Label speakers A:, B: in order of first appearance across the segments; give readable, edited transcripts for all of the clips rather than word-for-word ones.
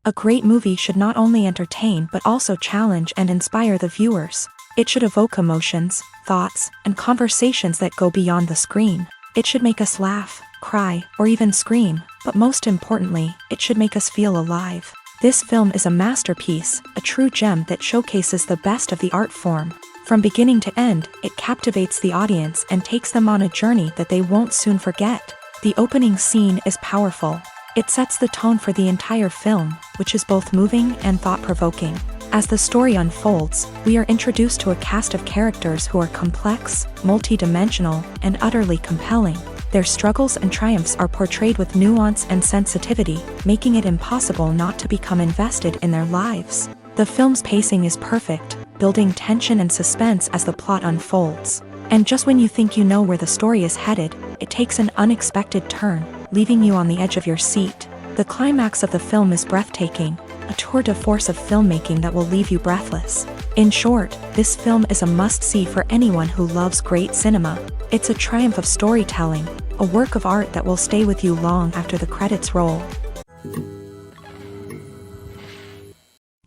A: A great movie should not only entertain but also challenge and inspire the viewers. It should evoke emotions, thoughts, and conversations that go beyond the screen. It should make us laugh, cry, or even scream, but most importantly, it should make us feel alive. This film is a masterpiece, a true gem that showcases the best of the art form. From beginning to end, it captivates the audience and takes them on a journey that they won't soon forget. The opening scene is powerful. It sets the tone for the entire film, which is both moving and thought-provoking. As the story unfolds, we are introduced to a cast of characters who are complex, multi-dimensional, and utterly compelling. Their struggles and triumphs are portrayed with nuance and sensitivity, making it impossible not to become invested in their lives. The film's pacing is perfect, building tension and suspense as the plot unfolds. And just when you think you know where the story is headed, it takes an unexpected turn, leaving you on the edge of your seat. The climax of the film is breathtaking, a tour de force of filmmaking that will leave you breathless. In short, this film is a must-see for anyone who loves great cinema. It's a triumph of storytelling, a work of art that will stay with you long after the credits roll.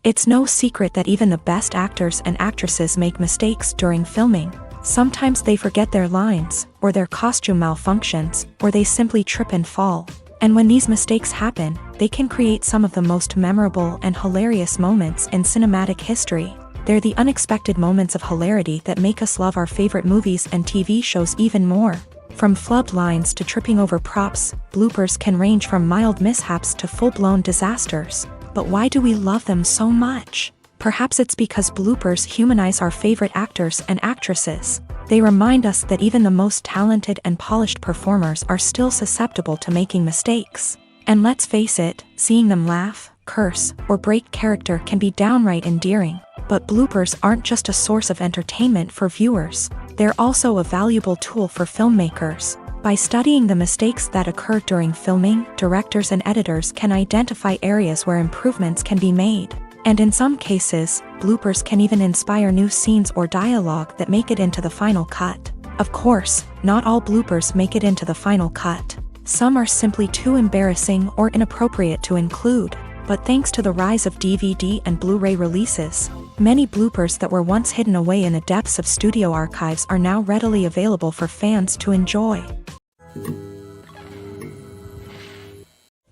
A: It's no secret that even the best actors and actresses make mistakes during filming. Sometimes they forget their lines, or their costume malfunctions, or they simply trip and fall. And when these mistakes happen, they can create some of the most memorable and hilarious moments in cinematic history. They're the unexpected moments of hilarity that make us love our favorite movies and TV shows even more. From flubbed lines to tripping over props, bloopers can range from mild mishaps to full-blown disasters. But why do we love them so much? Perhaps it's because bloopers humanize our favorite actors and actresses. They remind us that even the most talented and polished performers are still susceptible to making mistakes. And let's face it, seeing them laugh, curse, or break character can be downright endearing. But bloopers aren't just a source of entertainment for viewers. They're also a valuable tool for filmmakers. By studying the mistakes that occur during filming, directors and editors can identify areas where improvements can be made. And in some cases, bloopers can even inspire new scenes or dialogue that make it into the final cut. Of course, not all bloopers make it into the final cut. Some are simply too embarrassing or inappropriate to include. But thanks to the rise of DVD and Blu-ray releases, many bloopers that were once hidden away in the depths of studio archives are now readily available for fans to enjoy.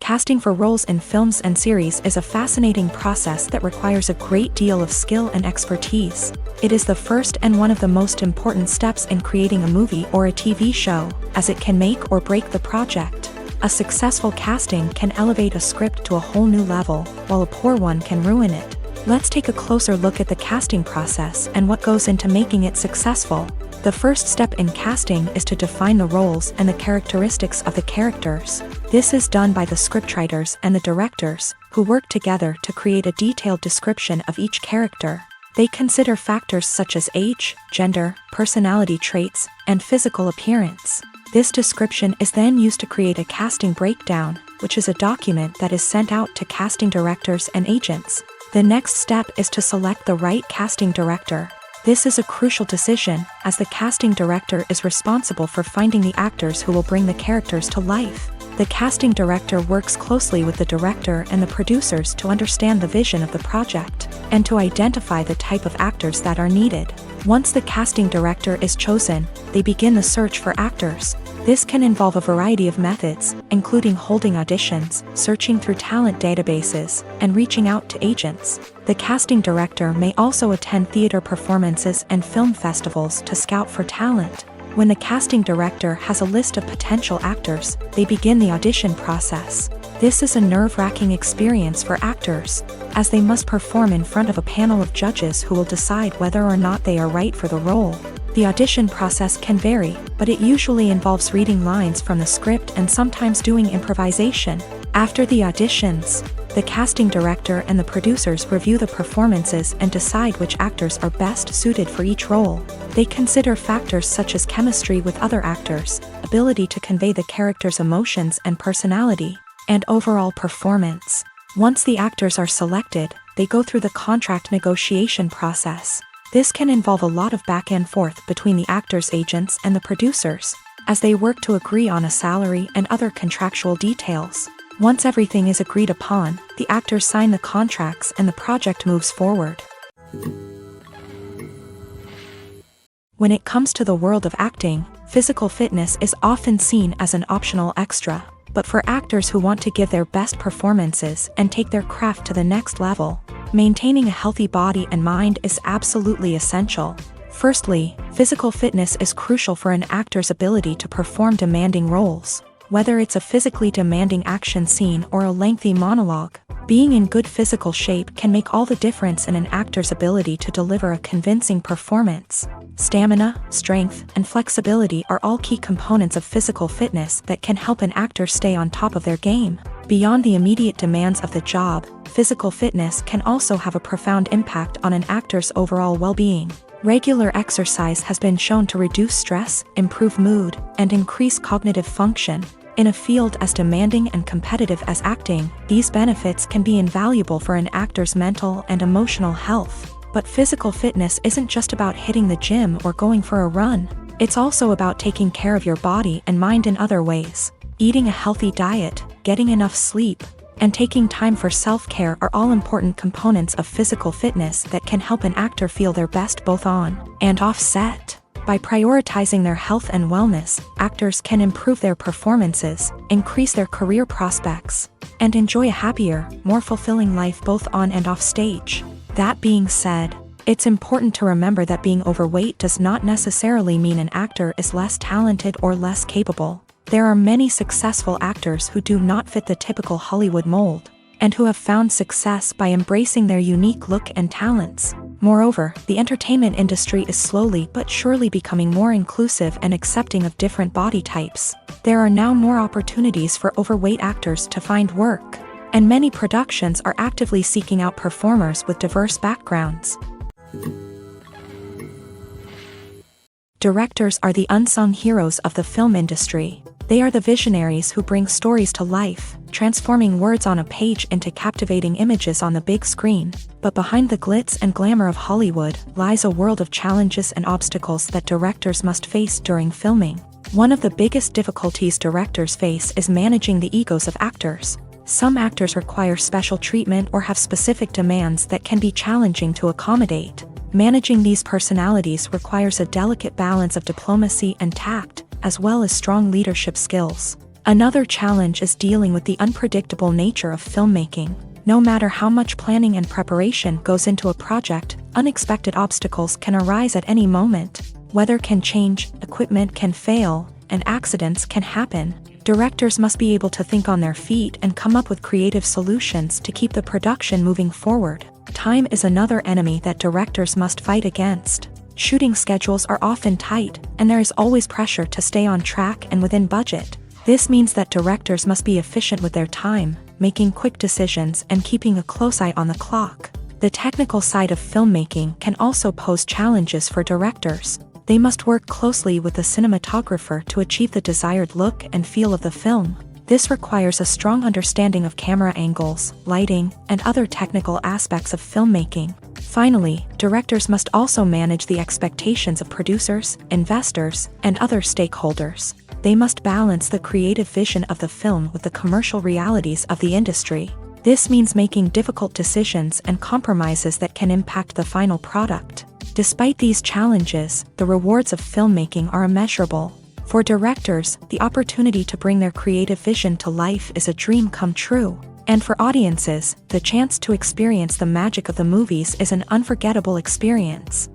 A: Casting for roles in films and series is a fascinating process that requires a great deal of skill and expertise. It is the first and one of the most important steps in creating a movie or a TV show, as it can make or break the project. A successful casting can elevate a script to a whole new level, while a poor one can ruin it. Let's take a closer look at the casting process and what goes into making it successful. The first step in casting is to define the roles and the characteristics of the characters. This is done by the scriptwriters and the directors, who work together to create a detailed description of each character. They consider factors such as age, gender, personality traits, and physical appearance. This description is then used to create a casting breakdown, which is a document that is sent out to casting directors and agents. The next step is to select the right casting director. This is a crucial decision, as the casting director is responsible for finding the actors who will bring the characters to life. The casting director works closely with the director and the producers to understand the vision of the project, and to identify the type of actors that are needed. Once the casting director is chosen, they begin the search for actors. This can involve a variety of methods, including holding auditions, searching through talent databases, and reaching out to agents. The casting director may also attend theater performances and film festivals to scout for talent. When the casting director has a list of potential actors, they begin the audition process. This is a nerve-wracking experience for actors, as they must perform in front of a panel of judges who will decide whether or not they are right for the role. The audition process can vary, but it usually involves reading lines from the script and sometimes doing improvisation. After the auditions, the casting director and the producers review the performances and decide which actors are best suited for each role. They consider factors such as chemistry with other actors, ability to convey the character's emotions and personality, and overall performance. Once the actors are selected, they go through the contract negotiation process. This can involve a lot of back and forth between the actors' agents and the producers, as they work to agree on a salary and other contractual details. Once everything is agreed upon, the actors sign the contracts and the project moves forward. When it comes to the world of acting, physical fitness is often seen as an optional extra. But for actors who want to give their best performances and take their craft to the next level, maintaining a healthy body and mind is absolutely essential. Firstly, physical fitness is crucial for an actor's ability to perform demanding roles. Whether it's a physically demanding action scene or a lengthy monologue, being in good physical shape can make all the difference in an actor's ability to deliver a convincing performance. Stamina, strength, and flexibility are all key components of physical fitness that can help an actor stay on top of their game. Beyond the immediate demands of the job, physical fitness can also have a profound impact on an actor's overall well-being. Regular exercise has been shown to reduce stress, improve mood, and increase cognitive function. In a field as demanding and competitive as acting, these benefits can be invaluable for an actor's mental and emotional health. But physical fitness isn't just about hitting the gym or going for a run. It's also about taking care of your body and mind in other ways. Eating a healthy diet, getting enough sleep, and taking time for self-care are all important components of physical fitness that can help an actor feel their best both on and off set. By prioritizing their health and wellness, actors can improve their performances, increase their career prospects, and enjoy a happier, more fulfilling life both on and off stage. That being said, it's important to remember that being overweight does not necessarily mean an actor is less talented or less capable. There are many successful actors who do not fit the typical Hollywood mold, and who have found success by embracing their unique look and talents. Moreover, the entertainment industry is slowly but surely becoming more inclusive and accepting of different body types. There are now more opportunities for overweight actors to find work, and many productions are actively seeking out performers with diverse backgrounds. Directors are the unsung heroes of the film industry. They are the visionaries who bring stories to life, transforming words on a page into captivating images on the big screen. But behind the glitz and glamour of Hollywood lies a world of challenges and obstacles that directors must face during filming. One of the biggest difficulties directors face is managing the egos of actors. Some actors require special treatment or have specific demands that can be challenging to accommodate. Managing these personalities requires a delicate balance of diplomacy and tact, as well as strong leadership skills. Another challenge is dealing with the unpredictable nature of filmmaking. No matter how much planning and preparation goes into a project, unexpected obstacles can arise at any moment. Weather can change, equipment can fail, and accidents can happen. Directors must be able to think on their feet and come up with creative solutions to keep the production moving forward. Time is another enemy that directors must fight against. Shooting schedules are often tight, and there is always pressure to stay on track and within budget. This means that directors must be efficient with their time, making quick decisions and keeping a close eye on the clock. The technical side of filmmaking can also pose challenges for directors. They must work closely with the cinematographer to achieve the desired look and feel of the film. This requires a strong understanding of camera angles, lighting, and other technical aspects of filmmaking. Finally, directors must also manage the expectations of producers, investors, and other stakeholders. They must balance the creative vision of the film with the commercial realities of the industry. This means making difficult decisions and compromises that can impact the final product. Despite these challenges, the rewards of filmmaking are immeasurable. For directors, the opportunity to bring their creative vision to life is a dream come true. And for audiences, the chance to experience the magic of the movies is an unforgettable experience.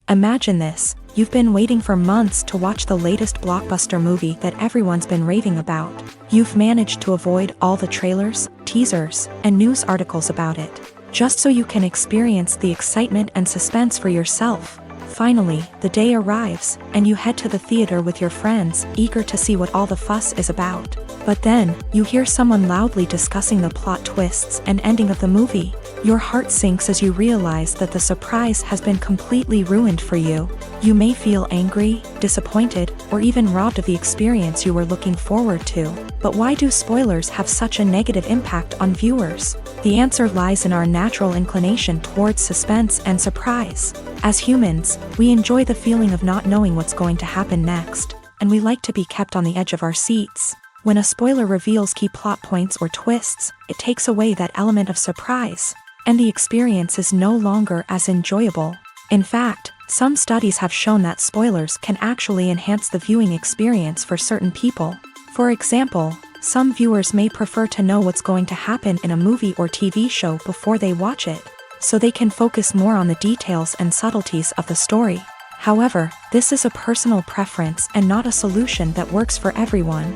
A: Imagine this: you've been waiting for months to watch the latest blockbuster movie that everyone's been raving about. You've managed to avoid all the trailers, teasers, and news articles about it, just so you can experience the excitement and suspense for yourself. Finally, the day arrives, and you head to the theater with your friends, eager to see what all the fuss is about. But then, you hear someone loudly discussing the plot twists and ending of the movie. Your heart sinks as you realize that the surprise has been completely ruined for you. You may feel angry, disappointed, or even robbed of the experience you were looking forward to. But why do spoilers have such a negative impact on viewers? The answer lies in our natural inclination towards suspense and surprise. As humans, we enjoy the feeling of not knowing what's going to happen next. and we like to be kept on the edge of our seats. When a spoiler reveals key plot points or twists, it takes away that element of surprise, and the experience is no longer as enjoyable. In fact, some studies have shown that spoilers can actually enhance the viewing experience for certain people. For example, some viewers may prefer to know what's going to happen in a movie or TV show before they watch it, so they can focus more on the details and subtleties of the story. However, this is a personal preference and not a solution that works for everyone.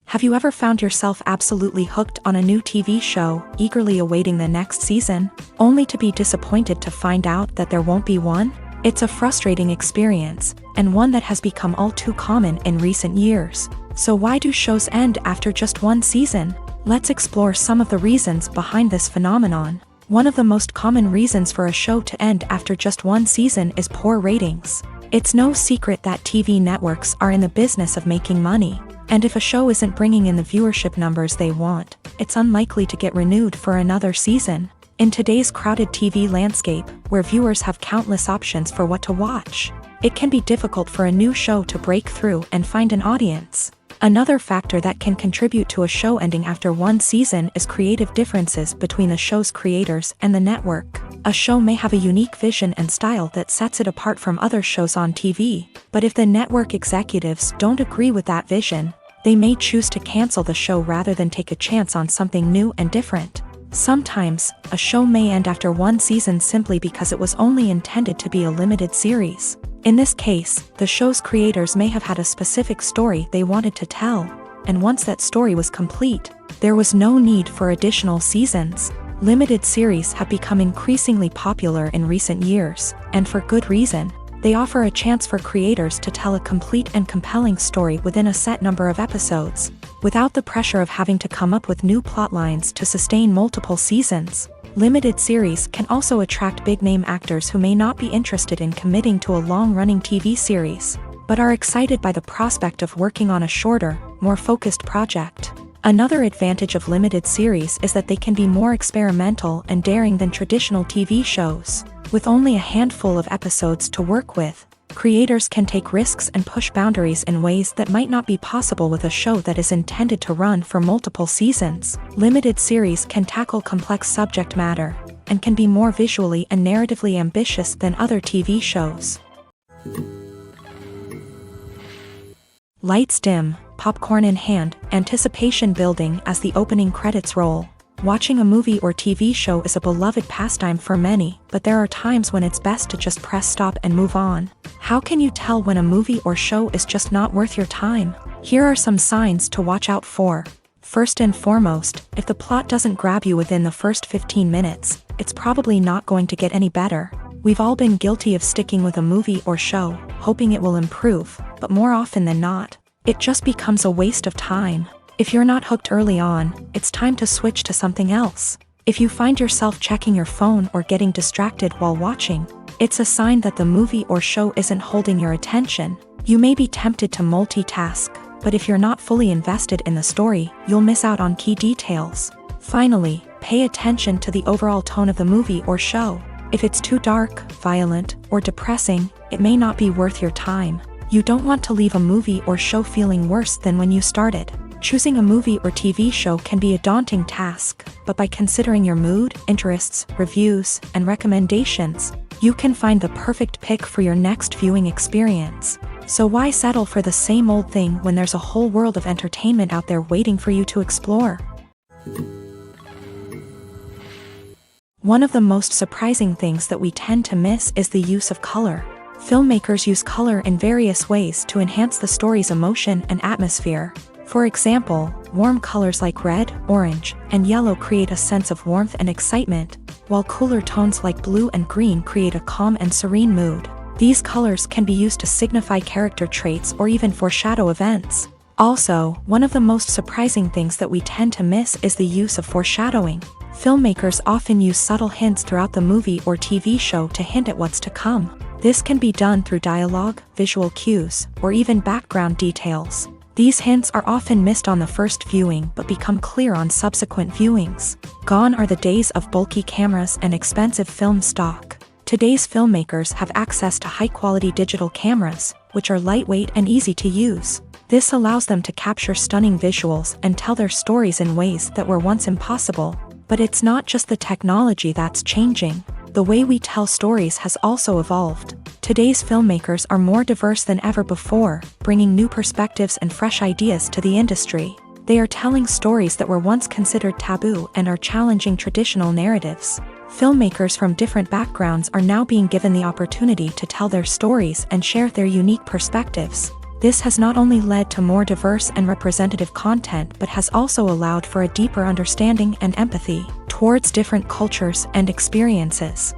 A: Have you ever found yourself absolutely hooked on a new TV show, eagerly awaiting the next season, only to be disappointed to find out that there won't be one? It's a frustrating experience, and one that has become all too common in recent years. So why do shows end after just one season? Let's explore some of the reasons behind this phenomenon. One of the most common reasons for a show to end after just one season is poor ratings. It's no secret that TV networks are in the business of making money, and if a show isn't bringing in the viewership numbers they want, it's unlikely to get renewed for another season. In today's crowded TV landscape, where viewers have countless options for what to watch, it can be difficult for a new show to break through and find an audience. Another factor that can contribute to a show ending after one season is creative differences between the show's creators and the network. A show may have a unique vision and style that sets it apart from other shows on TV, but if the network executives don't agree with that vision, they may choose to cancel the show rather than take a chance on something new and different. Sometimes, a show may end after one season simply because it was only intended to be a limited series. In this case, the show's creators may have had a specific story they wanted to tell, and once that story was complete, there was no need for additional seasons. Limited series have become increasingly popular in recent years, and for good reason. They offer a chance for creators to tell a complete and compelling story within a set number of episodes, without the pressure of having to come up with new plotlines to sustain multiple seasons. Limited series can also attract big-name actors who may not be interested in committing to a long-running TV series, but are excited by the prospect of working on a shorter, more focused project. Another advantage of limited series is that they can be more experimental and daring than traditional TV shows. With only a handful of episodes to work with, creators can take risks and push boundaries in ways that might not be possible with a show that is intended to run for multiple seasons. Limited series can tackle complex subject matter, and can be more visually and narratively ambitious than other TV shows. Lights dim, popcorn in hand, anticipation building as the opening credits roll. Watching a movie or TV show is a beloved pastime for many, but there are times when it's best to just press stop and move on. How can you tell when a movie or show is just not worth your time? Here are some signs to watch out for. First and foremost, if the plot doesn't grab you within the first 15 minutes, it's probably not going to get any better. We've all been guilty of sticking with a movie or show, hoping it will improve, but more often than not, it just becomes a waste of time. If you're not hooked early on, it's time to switch to something else. If you find yourself checking your phone or getting distracted while watching, it's a sign that the movie or show isn't holding your attention. You may be tempted to multitask, but if you're not fully invested in the story, you'll miss out on key details. Finally, pay attention to the overall tone of the movie or show. If it's too dark, violent, or depressing, it may not be worth your time. You don't want to leave a movie or show feeling worse than when you started. Choosing a movie or TV show can be a daunting task, but by considering your mood, interests, reviews, and recommendations, you can find the perfect pick for your next viewing experience. So why settle for the same old thing when there's a whole world of entertainment out there waiting for you to explore? One of the most surprising things that we tend to miss is the use of color. Filmmakers use color in various ways to enhance the story's emotion and atmosphere. For example, warm colors like red, orange, and yellow create a sense of warmth and excitement, while cooler tones like blue and green create a calm and serene mood. These colors can be used to signify character traits or even foreshadow events. Also, one of the most surprising things that we tend to miss is the use of foreshadowing. Filmmakers often use subtle hints throughout the movie or TV show to hint at what's to come. This can be done through dialogue, visual cues, or even background details. These hints are often missed on the first viewing but become clear on subsequent viewings. Gone are the days of bulky cameras and expensive film stock. Today's filmmakers have access to high-quality digital cameras, which are lightweight and easy to use. This allows them to capture stunning visuals and tell their stories in ways that were once impossible. But it's not just the technology that's changing. The way we tell stories has also evolved. Today's filmmakers are more diverse than ever before, bringing new perspectives and fresh ideas to the industry. They are telling stories that were once considered taboo and are challenging traditional narratives. Filmmakers from different backgrounds are now being given the opportunity to tell their stories and share their unique perspectives. This has not only led to more diverse and representative content but has also allowed for a deeper understanding and empathy towards different cultures and experiences.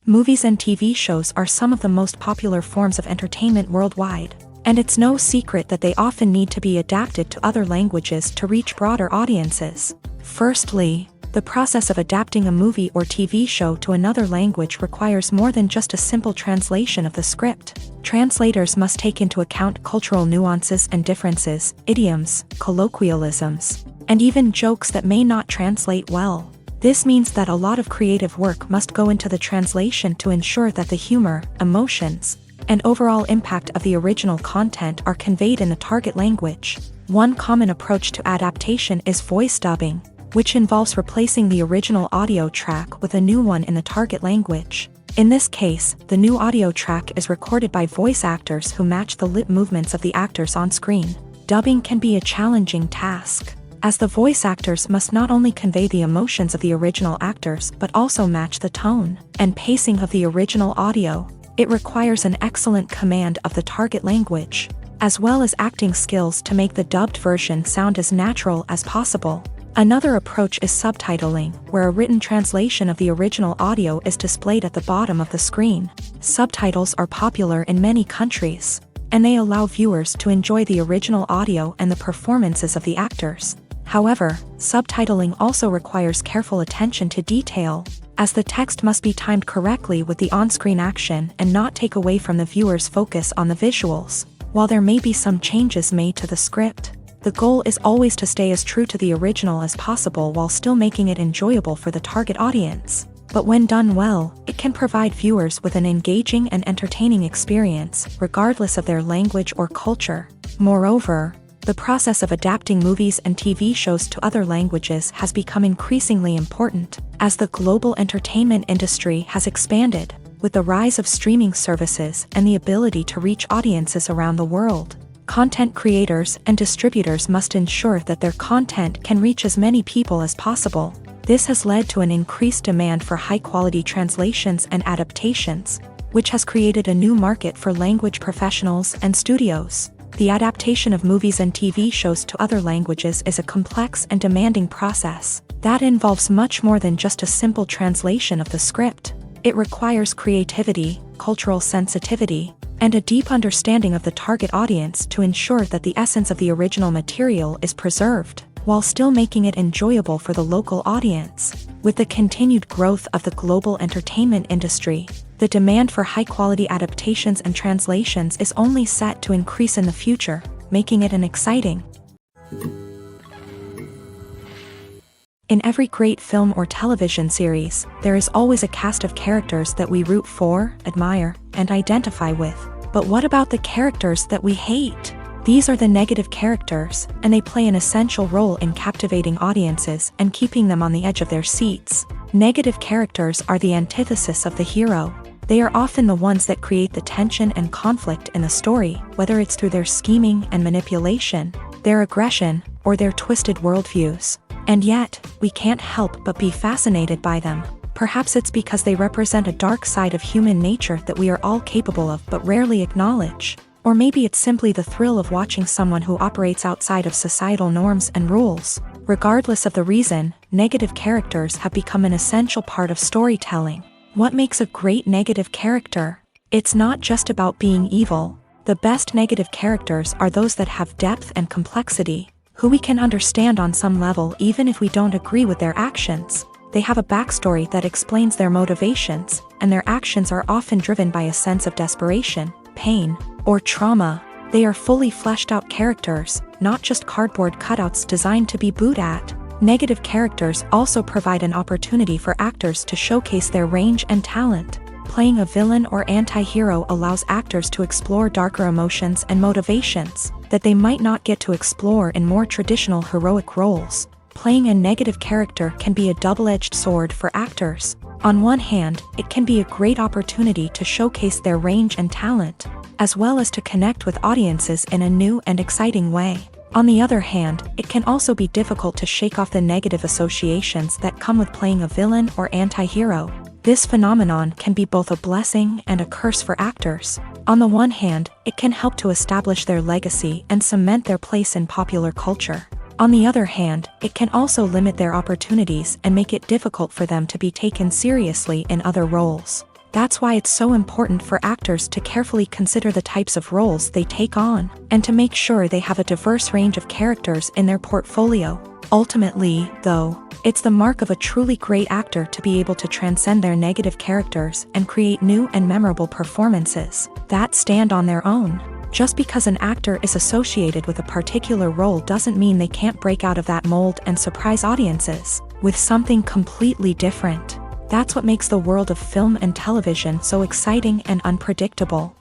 A: Movies and TV shows are some of the most popular forms of entertainment worldwide, and it's no secret that they often need to be adapted to other languages to reach broader audiences. Firstly, the process of adapting a movie or TV show to another language requires more than just a simple translation of the script. Translators must take into account cultural nuances and differences, idioms, colloquialisms, and even jokes that may not translate well. This means that a lot of creative work must go into the translation to ensure that the humor, emotions, and overall impact of the original content are conveyed in the target language. One common approach to adaptation is voice dubbing, which involves replacing the original audio track with a new one in the target language. In this case, the new audio track is recorded by voice actors who match the lip movements of the actors on screen. Dubbing can be a challenging task, as the voice actors must not only convey the emotions of the original actors but also match the tone and pacing of the original audio. It requires an excellent command of the target language, as well as acting skills to make the dubbed version sound as natural as possible. Another approach is subtitling, where a written translation of the original audio is displayed at the bottom of the screen. Subtitles are popular in many countries, and they allow viewers to enjoy the original audio and the performances of the actors. However, subtitling also requires careful attention to detail, as the text must be timed correctly with the on-screen action and not take away from the viewer's focus on the visuals. While there may be some changes made to the script, the goal is always to stay as true to the original as possible while still making it enjoyable for the target audience. But when done well, it can provide viewers with an engaging and entertaining experience, regardless of their language or culture. Moreover, the process of adapting movies and TV shows to other languages has become increasingly important, as the global entertainment industry has expanded, with the rise of streaming services and the ability to reach audiences around the world. Content creators and distributors must ensure that their content can reach as many people as possible. This has led to an increased demand for high-quality translations and adaptations, which has created a new market for language professionals and studios. The adaptation of movies and TV shows to other languages is a complex and demanding process that involves much more than just a simple translation of the script. It requires creativity, cultural sensitivity, and a deep understanding of the target audience to ensure that the essence of the original material is preserved, while still making it enjoyable for the local audience. With the continued growth of the global entertainment industry, the demand for high-quality adaptations and translations is only set to increase in the future, making it an exciting. In every great film or television series, there is always a cast of characters that we root for, admire, and identify with. But what about the characters that we hate? These are the negative characters, and they play an essential role in captivating audiences and keeping them on the edge of their seats. Negative characters are the antithesis of the hero. They are often the ones that create the tension and conflict in the story, whether it's through their scheming and manipulation, their aggression, or their twisted worldviews. And yet, we can't help but be fascinated by them. Perhaps it's because they represent a dark side of human nature that we are all capable of but rarely acknowledge. Or maybe it's simply the thrill of watching someone who operates outside of societal norms and rules. Regardless of the reason, negative characters have become an essential part of storytelling. What makes a great negative character? It's not just about being evil. The best negative characters are those that have depth and complexity, who we can understand on some level even if we don't agree with their actions. They have a backstory that explains their motivations, and their actions are often driven by a sense of desperation, pain, or trauma. They are fully fleshed out characters, not just cardboard cutouts designed to be booed at. Negative characters also provide an opportunity for actors to showcase their range and talent. Playing a villain or anti-hero allows actors to explore darker emotions and motivations that they might not get to explore in more traditional heroic roles. Playing a negative character can be a double-edged sword for actors. On one hand, it can be a great opportunity to showcase their range and talent, as well as to connect with audiences in a new and exciting way. On the other hand, it can also be difficult to shake off the negative associations that come with playing a villain or anti-hero. This phenomenon can be both a blessing and a curse for actors. On the one hand, it can help to establish their legacy and cement their place in popular culture. On the other hand, it can also limit their opportunities and make it difficult for them to be taken seriously in other roles. That's why it's so important for actors to carefully consider the types of roles they take on, and to make sure they have a diverse range of characters in their portfolio. Ultimately, though, it's the mark of a truly great actor to be able to transcend their negative characters and create new and memorable performances that stand on their own. Just because an actor is associated with a particular role doesn't mean they can't break out of that mold and surprise audiences with something completely different. That's what makes the world of film and television so exciting and unpredictable.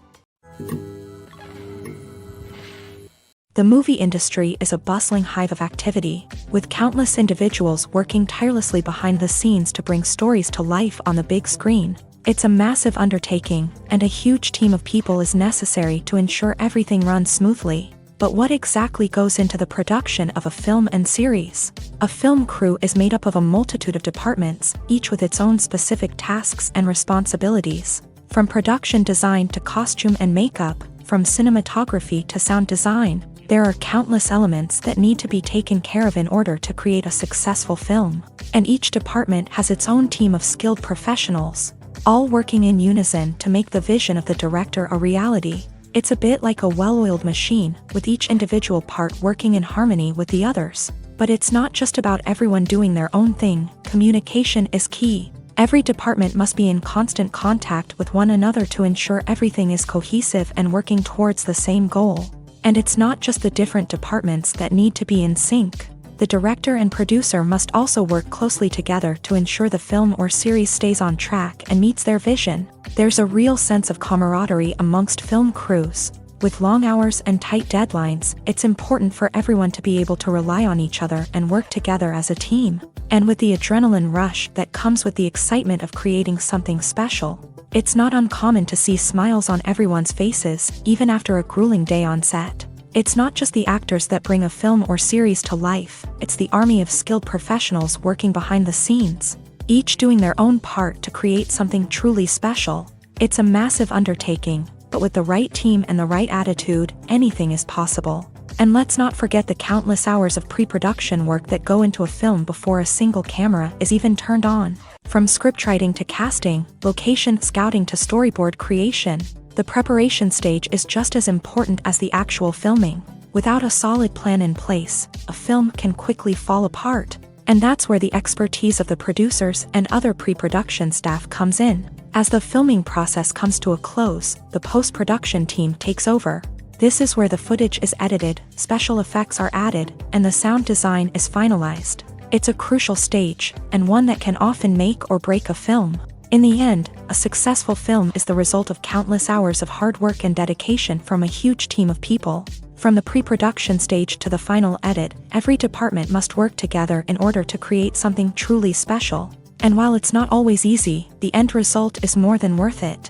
A: The movie industry is a bustling hive of activity, with countless individuals working tirelessly behind the scenes to bring stories to life on the big screen. It's a massive undertaking, and a huge team of people is necessary to ensure everything runs smoothly. But what exactly goes into the production of a film and series? A film crew is made up of a multitude of departments, each with its own specific tasks and responsibilities. From production design to costume and makeup, from cinematography to sound design, there are countless elements that need to be taken care of in order to create a successful film. And each department has its own team of skilled professionals, all working in unison to make the vision of the director a reality. It's a bit like a well-oiled machine, with each individual part working in harmony with the others. But it's not just about everyone doing their own thing. Communication is key. Every department must be in constant contact with one another to ensure everything is cohesive and working towards the same goal. And it's not just the different departments that need to be in sync. The director and producer must also work closely together to ensure the film or series stays on track and meets their vision. There's a real sense of camaraderie amongst film crews. With long hours and tight deadlines, it's important for everyone to be able to rely on each other and work together as a team. And with the adrenaline rush that comes with the excitement of creating something special, it's not uncommon to see smiles on everyone's faces, even after a grueling day on set. It's not just the actors that bring a film or series to life, it's the army of skilled professionals working behind the scenes, each doing their own part to create something truly special. It's a massive undertaking, but with the right team and the right attitude, anything is possible. And let's not forget the countless hours of pre-production work that go into a film before a single camera is even turned on. From scriptwriting to casting, location scouting to storyboard creation, the preparation stage is just as important as the actual filming. Without a solid plan in place, a film can quickly fall apart. And that's where the expertise of the producers and other pre-production staff comes in. As the filming process comes to a close, the post-production team takes over. This is where the footage is edited, special effects are added, and the sound design is finalized. It's a crucial stage, and one that can often make or break a film. In the end, a successful film is the result of countless hours of hard work and dedication from a huge team of people. From the pre-production stage to the final edit, every department must work together in order to create something truly special. And while it's not always easy, the end result is more than worth it.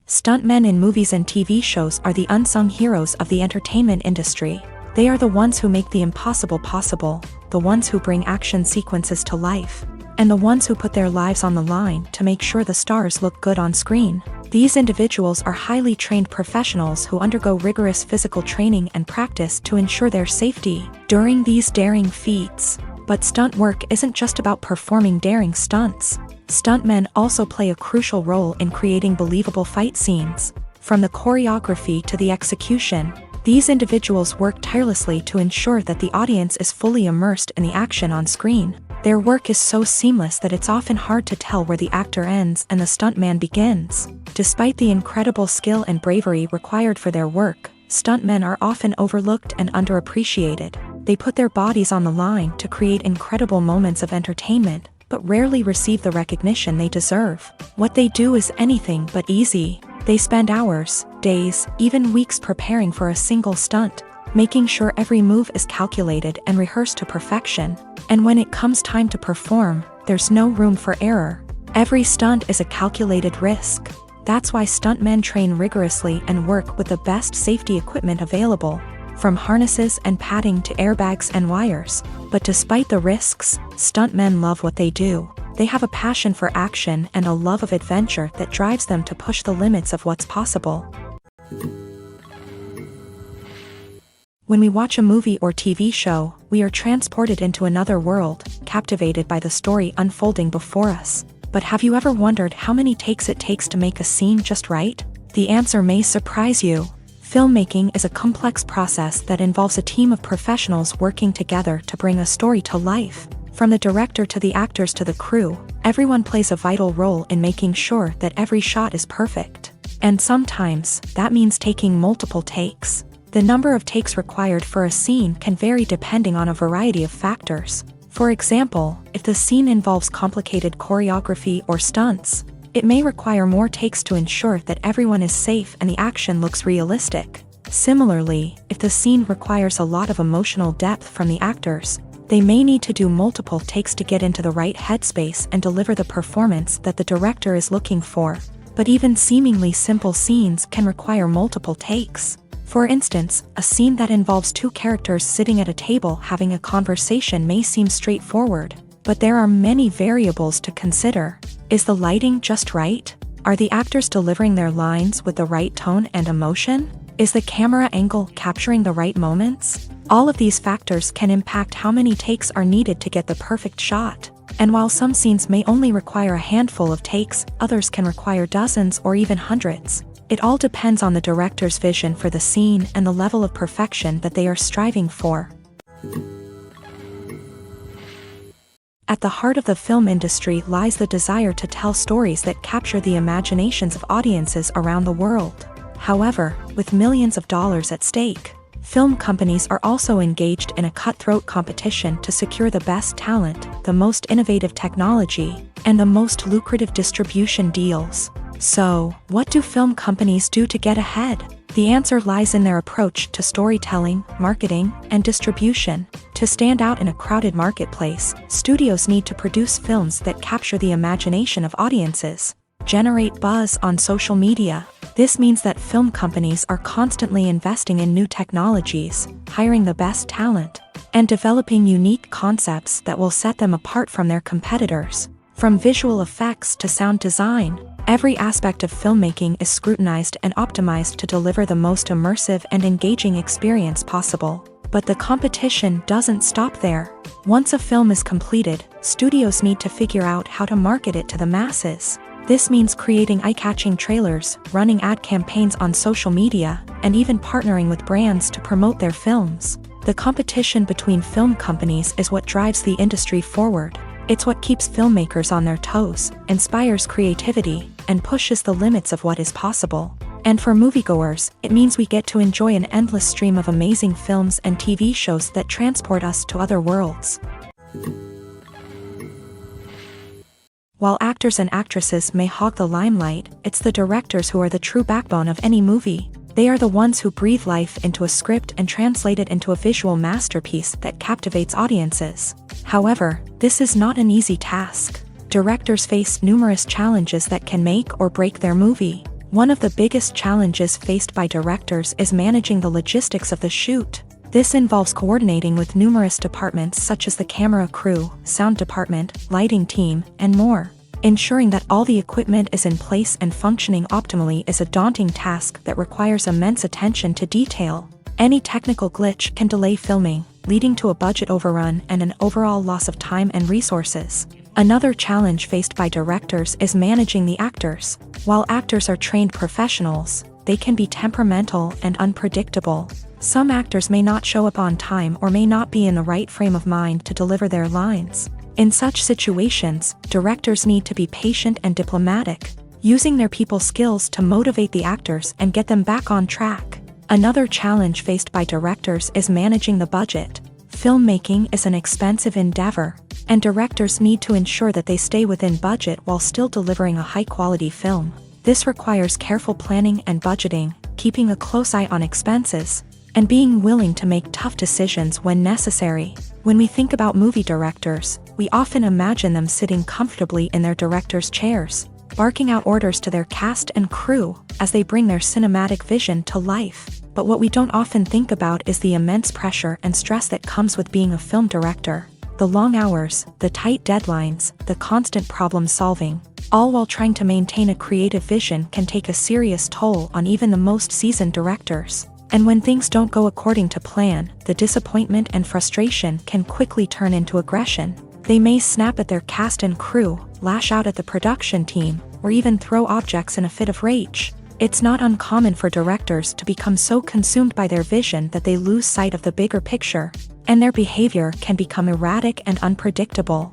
A: Stuntmen in movies and TV shows are the unsung heroes of the entertainment industry. They are the ones who make the impossible possible, the ones who bring action sequences to life, and the ones who put their lives on the line to make sure the stars look good on screen. These individuals are highly trained professionals who undergo rigorous physical training and practice to ensure their safety during these daring feats. But stunt work isn't just about performing daring stunts. Stuntmen also play a crucial role in creating believable fight scenes. From the choreography to the execution, these individuals work tirelessly to ensure that the audience is fully immersed in the action on screen. Their work is so seamless that it's often hard to tell where the actor ends and the stuntman begins. Despite the incredible skill and bravery required for their work, Stuntmen are often overlooked and underappreciated. They put their bodies on the line to create incredible moments of entertainment, but rarely receive the recognition they deserve. What they do is anything but easy. They spend hours, days, even weeks preparing for a single stunt, making sure every move is calculated and rehearsed to perfection. And when it comes time to perform, there's no room for error. Every stunt is a calculated risk. That's why stuntmen train rigorously and work with the best safety equipment available, from harnesses and padding to airbags and wires. But despite the risks, stuntmen love what they do. They have a passion for action and a love of adventure that drives them to push the limits of what's possible. When we watch a movie or TV show, we are transported into another world, captivated by the story unfolding before us. But have you ever wondered how many takes it takes to make a scene just right? The answer may surprise you. Filmmaking is a complex process that involves a team of professionals working together to bring a story to life. From the director to the actors to the crew, everyone plays a vital role in making sure that every shot is perfect. And sometimes, that means taking multiple takes. The number of takes required for a scene can vary depending on a variety of factors. For example, if the scene involves complicated choreography or stunts, it may require more takes to ensure that everyone is safe and the action looks realistic. Similarly, if the scene requires a lot of emotional depth from the actors, they may need to do multiple takes to get into the right headspace and deliver the performance that the director is looking for. But even seemingly simple scenes can require multiple takes. For instance, a scene that involves two characters sitting at a table having a conversation may seem straightforward, but there are many variables to consider. Is the lighting just right? Are the actors delivering their lines with the right tone and emotion? Is the camera angle capturing the right moments? All of these factors can impact how many takes are needed to get the perfect shot. And while some scenes may only require a handful of takes, others can require dozens or even hundreds. It all depends on the director's vision for the scene and the level of perfection that they are striving for. At the heart of the film industry lies the desire to tell stories that capture the imaginations of audiences around the world. However, with millions of dollars at stake, film companies are also engaged in a cutthroat competition to secure the best talent, the most innovative technology, and the most lucrative distribution deals. So, what do film companies do to get ahead? The answer lies in their approach to storytelling, marketing, and distribution. To stand out in a crowded marketplace, studios need to produce films that capture the imagination of audiences, generate buzz on social media. This means that film companies are constantly investing in new technologies, hiring the best talent, and developing unique concepts that will set them apart from their competitors. From visual effects to sound design, every aspect of filmmaking is scrutinized and optimized to deliver the most immersive and engaging experience possible. But the competition doesn't stop there. Once a film is completed, studios need to figure out how to market it to the masses. This means creating eye-catching trailers, running ad campaigns on social media, and even partnering with brands to promote their films. The competition between film companies is what drives the industry forward. It's what keeps filmmakers on their toes, inspires creativity, and pushes the limits of what is possible. And for moviegoers, it means we get to enjoy an endless stream of amazing films and TV shows that transport us to other worlds. While actors and actresses may hog the limelight, it's the directors who are the true backbone of any movie. They are the ones who breathe life into a script and translate it into a visual masterpiece that captivates audiences. However, this is not an easy task. Directors face numerous challenges that can make or break their movie. One of the biggest challenges faced by directors is managing the logistics of the shoot. This involves coordinating with numerous departments such as the camera crew, sound department, lighting team, and more. Ensuring that all the equipment is in place and functioning optimally is a daunting task that requires immense attention to detail. Any technical glitch can delay filming, leading to a budget overrun and an overall loss of time and resources. Another challenge faced by directors is managing the actors. While actors are trained professionals, they can be temperamental and unpredictable. Some actors may not show up on time or may not be in the right frame of mind to deliver their lines. In such situations, directors need to be patient and diplomatic, using their people skills to motivate the actors and get them back on track. Another challenge faced by directors is managing the budget. Filmmaking is an expensive endeavor, and directors need to ensure that they stay within budget while still delivering a high-quality film. This requires careful planning and budgeting, keeping a close eye on expenses, and being willing to make tough decisions when necessary. When we think about movie directors, we often imagine them sitting comfortably in their director's chairs, barking out orders to their cast and crew as they bring their cinematic vision to life. But what we don't often think about is the immense pressure and stress that comes with being a film director. The long hours, the tight deadlines, the constant problem solving, all while trying to maintain a creative vision can take a serious toll on even the most seasoned directors. And when things don't go according to plan, the disappointment and frustration can quickly turn into aggression. They may snap at their cast and crew, lash out at the production team, or even throw objects in a fit of rage. It's not uncommon for directors to become so consumed by their vision that they lose sight of the bigger picture, and their behavior can become erratic and unpredictable.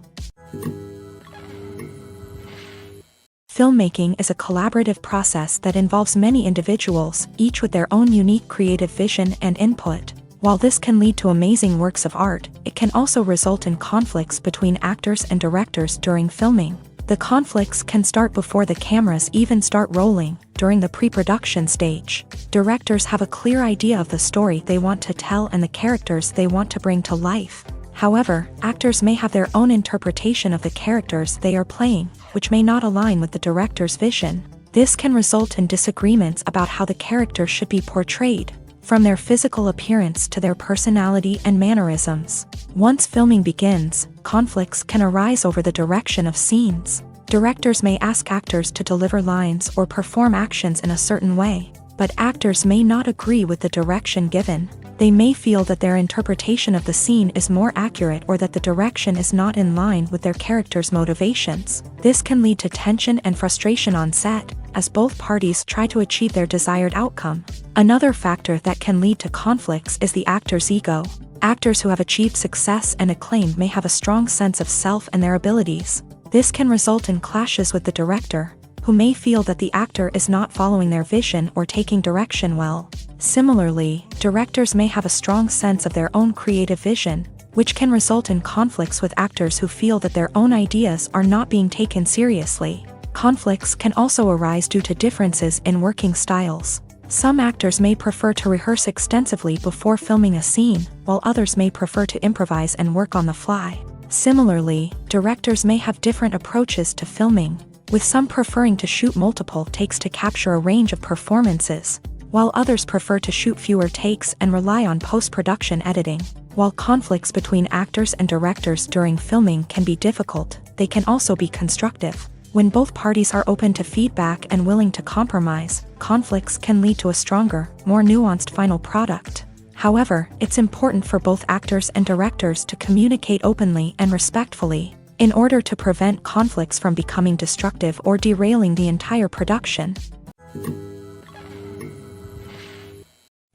A: Filmmaking is a collaborative process that involves many individuals, each with their own unique creative vision and input. While this can lead to amazing works of art, it can also result in conflicts between actors and directors during filming. The conflicts can start before the cameras even start rolling, during the pre-production stage. Directors have a clear idea of the story they want to tell and the characters they want to bring to life. However, actors may have their own interpretation of the characters they are playing, which may not align with the director's vision. This can result in disagreements about how the character should be portrayed, from their physical appearance to their personality and mannerisms. Once filming begins, conflicts can arise over the direction of scenes. Directors may ask actors to deliver lines or perform actions in a certain way, but actors may not agree with the direction given. They may feel that their interpretation of the scene is more accurate or that the direction is not in line with their character's motivations. This can lead to tension and frustration on set, as both parties try to achieve their desired outcome. Another factor that can lead to conflicts is the actor's ego. Actors who have achieved success and acclaim may have a strong sense of self and their abilities. This can result in clashes with the director, who may feel that the actor is not following their vision or taking direction well. Similarly, directors may have a strong sense of their own creative vision, which can result in conflicts with actors who feel that their own ideas are not being taken seriously. Conflicts can also arise due to differences in working styles. Some actors may prefer to rehearse extensively before filming a scene, while others may prefer to improvise and work on the fly. Similarly, directors may have different approaches to filming, with some preferring to shoot multiple takes to capture a range of performances, while others prefer to shoot fewer takes and rely on post-production editing. While conflicts between actors and directors during filming can be difficult, they can also be constructive. When both parties are open to feedback and willing to compromise, conflicts can lead to a stronger, more nuanced final product. However, it's important for both actors and directors to communicate openly and respectfully, in order to prevent conflicts from becoming destructive or derailing the entire production.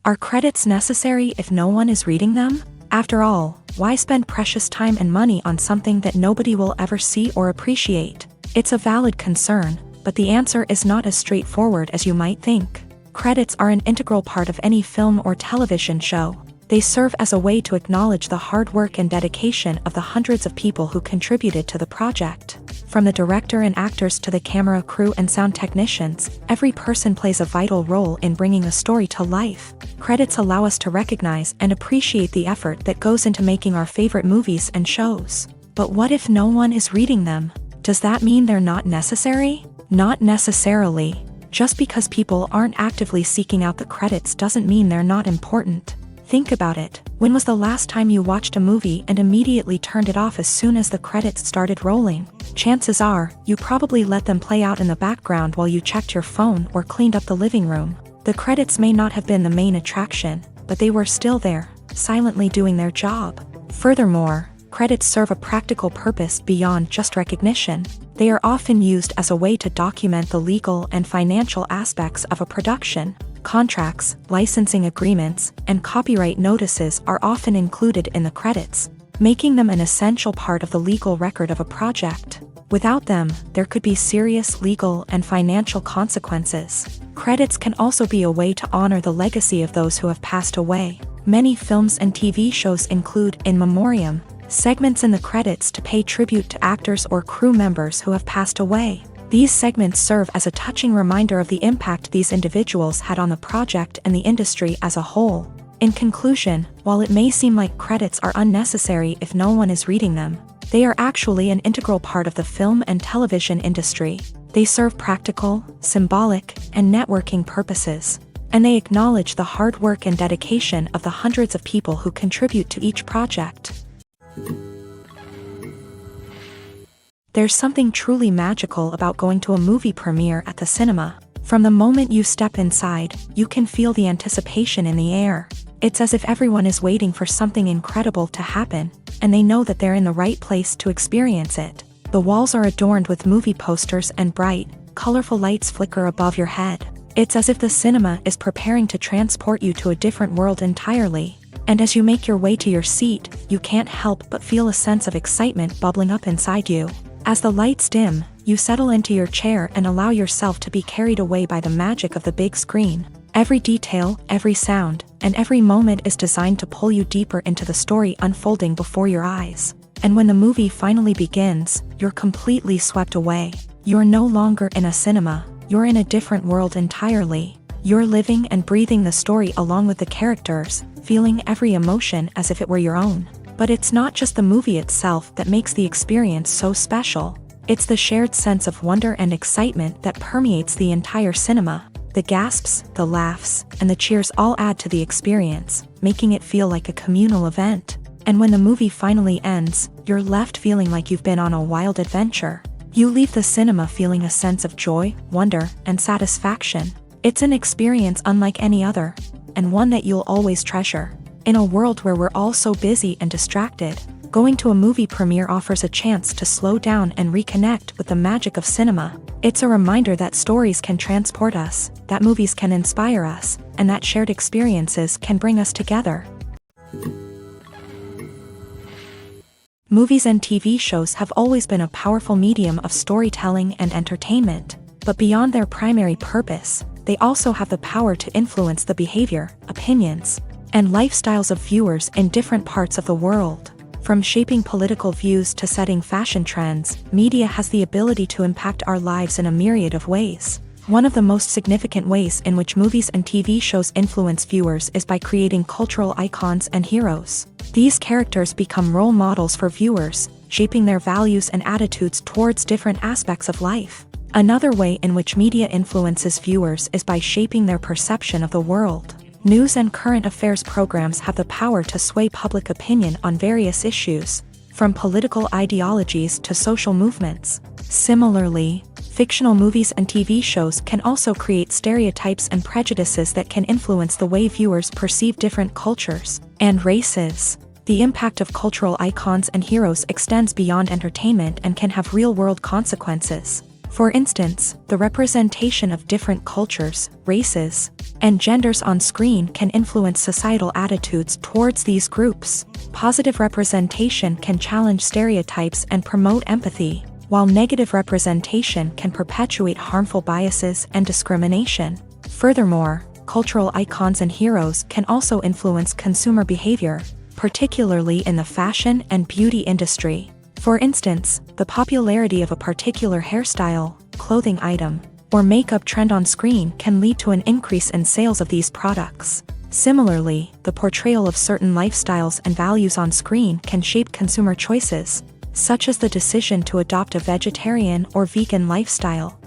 A: Are credits necessary if no one is reading them? After all, why spend precious time and money on something that nobody will ever see or appreciate? It's a valid concern, but the answer is not as straightforward as you might think. Credits are an integral part of any film or television show. They serve as a way to acknowledge the hard work and dedication of the hundreds of people who contributed to the project. From the director and actors to the camera crew and sound technicians, every person plays a vital role in bringing a story to life. Credits allow us to recognize and appreciate the effort that goes into making our favorite movies and shows. But what if no one is reading them? Does that mean they're not necessary? Not necessarily. Just because people aren't actively seeking out the credits doesn't mean they're not important. Think about it. When was the last time you watched a movie and immediately turned it off as soon as the credits started rolling? Chances are, you probably let them play out in the background while you checked your phone or cleaned up the living room. The credits may not have been the main attraction, but they were still there, silently doing their job. Furthermore, credits serve a practical purpose beyond just recognition. They are often used as a way to document the legal and financial aspects of a production. Contracts, licensing agreements, and copyright notices are often included in the credits, making them an essential part of the legal record of a project. Without them, there could be serious legal and financial consequences. Credits can also be a way to honor the legacy of those who have passed away. Many films and TV shows include in memoriam segments in the credits to pay tribute to actors or crew members who have passed away. These segments serve as a touching reminder of the impact these individuals had on the project and the industry as a whole. In conclusion, while it may seem like credits are unnecessary if no one is reading them, they are actually an integral part of the film and television industry. They serve practical, symbolic, and networking purposes, and they acknowledge the hard work and dedication of the hundreds of people who contribute to each project. There's something truly magical about going to a movie premiere at the cinema. From the moment you step inside, you can feel the anticipation in the air. It's as if everyone is waiting for something incredible to happen, and they know that they're in the right place to experience it. The walls are adorned with movie posters and bright, colorful lights flicker above your head. It's as if the cinema is preparing to transport you to a different world entirely. And as you make your way to your seat, you can't help but feel a sense of excitement bubbling up inside you. As the lights dim, you settle into your chair and allow yourself to be carried away by the magic of the big screen. Every detail, every sound, and every moment is designed to pull you deeper into the story unfolding before your eyes. And when the movie finally begins, you're completely swept away. You're no longer in a cinema, you're in a different world entirely. You're living and breathing the story along with the characters, feeling every emotion as if it were your own. But it's not just the movie itself that makes the experience so special. It's the shared sense of wonder and excitement that permeates the entire cinema. The gasps, the laughs, and the cheers all add to the experience, making it feel like a communal event. And when the movie finally ends, you're left feeling like you've been on a wild adventure. You leave the cinema feeling a sense of joy, wonder, and satisfaction. It's an experience unlike any other, and one that you'll always treasure. In a world where we're all so busy and distracted, going to a movie premiere offers a chance to slow down and reconnect with the magic of cinema. It's a reminder that stories can transport us, that movies can inspire us, and that shared experiences can bring us together. Movies and TV shows have always been a powerful medium of storytelling and entertainment, but beyond their primary purpose, they also have the power to influence the behavior, opinions, and lifestyles of viewers in different parts of the world. From shaping political views to setting fashion trends, media has the ability to impact our lives in a myriad of ways. One of the most significant ways in which movies and TV shows influence viewers is by creating cultural icons and heroes. These characters become role models for viewers, shaping their values and attitudes towards different aspects of life. Another way in which media influences viewers is by shaping their perception of the world. News and current affairs programs have the power to sway public opinion on various issues, from political ideologies to social movements. Similarly, fictional movies and TV shows can also create stereotypes and prejudices that can influence the way viewers perceive different cultures and races. The impact of cultural icons and heroes extends beyond entertainment and can have real-world consequences. For instance, the representation of different cultures, races, and genders on screen can influence societal attitudes towards these groups. Positive representation can challenge stereotypes and promote empathy, while negative representation can perpetuate harmful biases and discrimination. Furthermore, cultural icons and heroes can also influence consumer behavior, particularly in the fashion and beauty industry. For instance, the popularity of a particular hairstyle, clothing item, or makeup trend on screen can lead to an increase in sales of these products. Similarly, the portrayal of certain lifestyles and values on screen can shape consumer choices, such as the decision to adopt a vegetarian or vegan lifestyle.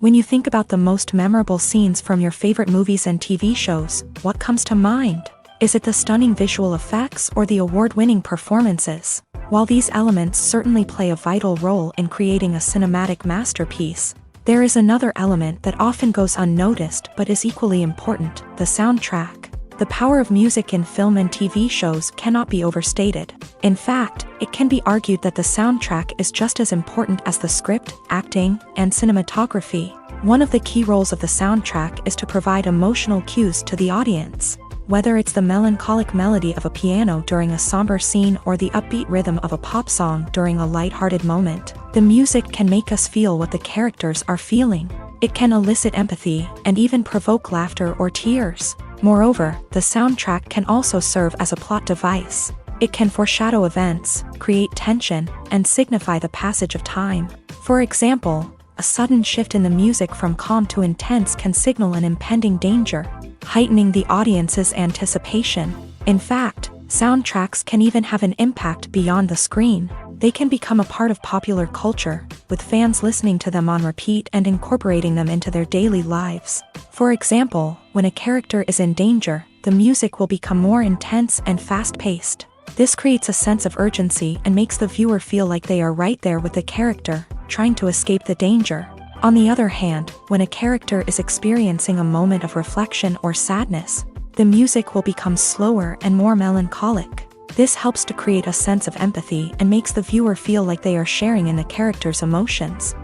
A: When you think about the most memorable scenes from your favorite movies and TV shows, what comes to mind? Is it the stunning visual effects or the award-winning performances? While these elements certainly play a vital role in creating a cinematic masterpiece, there is another element that often goes unnoticed but is equally important: the soundtrack. The power of music in film and TV shows cannot be overstated. In fact, it can be argued that the soundtrack is just as important as the script, acting, and cinematography. One of the key roles of the soundtrack is to provide emotional cues to the audience. Whether it's the melancholic melody of a piano during a somber scene or the upbeat rhythm of a pop song during a lighthearted moment, the music can make us feel what the characters are feeling. It can elicit empathy and even provoke laughter or tears. Moreover, the soundtrack can also serve as a plot device. It can foreshadow events, create tension, and signify the passage of time. For example, a sudden shift in the music from calm to intense can signal an impending danger, heightening the audience's anticipation. In fact, soundtracks can even have an impact beyond the screen. They can become a part of popular culture, with fans listening to them on repeat and incorporating them into their daily lives. For example, when a character is in danger, the music will become more intense and fast-paced. This creates a sense of urgency and makes the viewer feel like they are right there with the character, trying to escape the danger. On the other hand, when a character is experiencing a moment of reflection or sadness, the music will become slower and more melancholic. This helps to create a sense of empathy and makes the viewer feel like they are sharing in the character's emotions.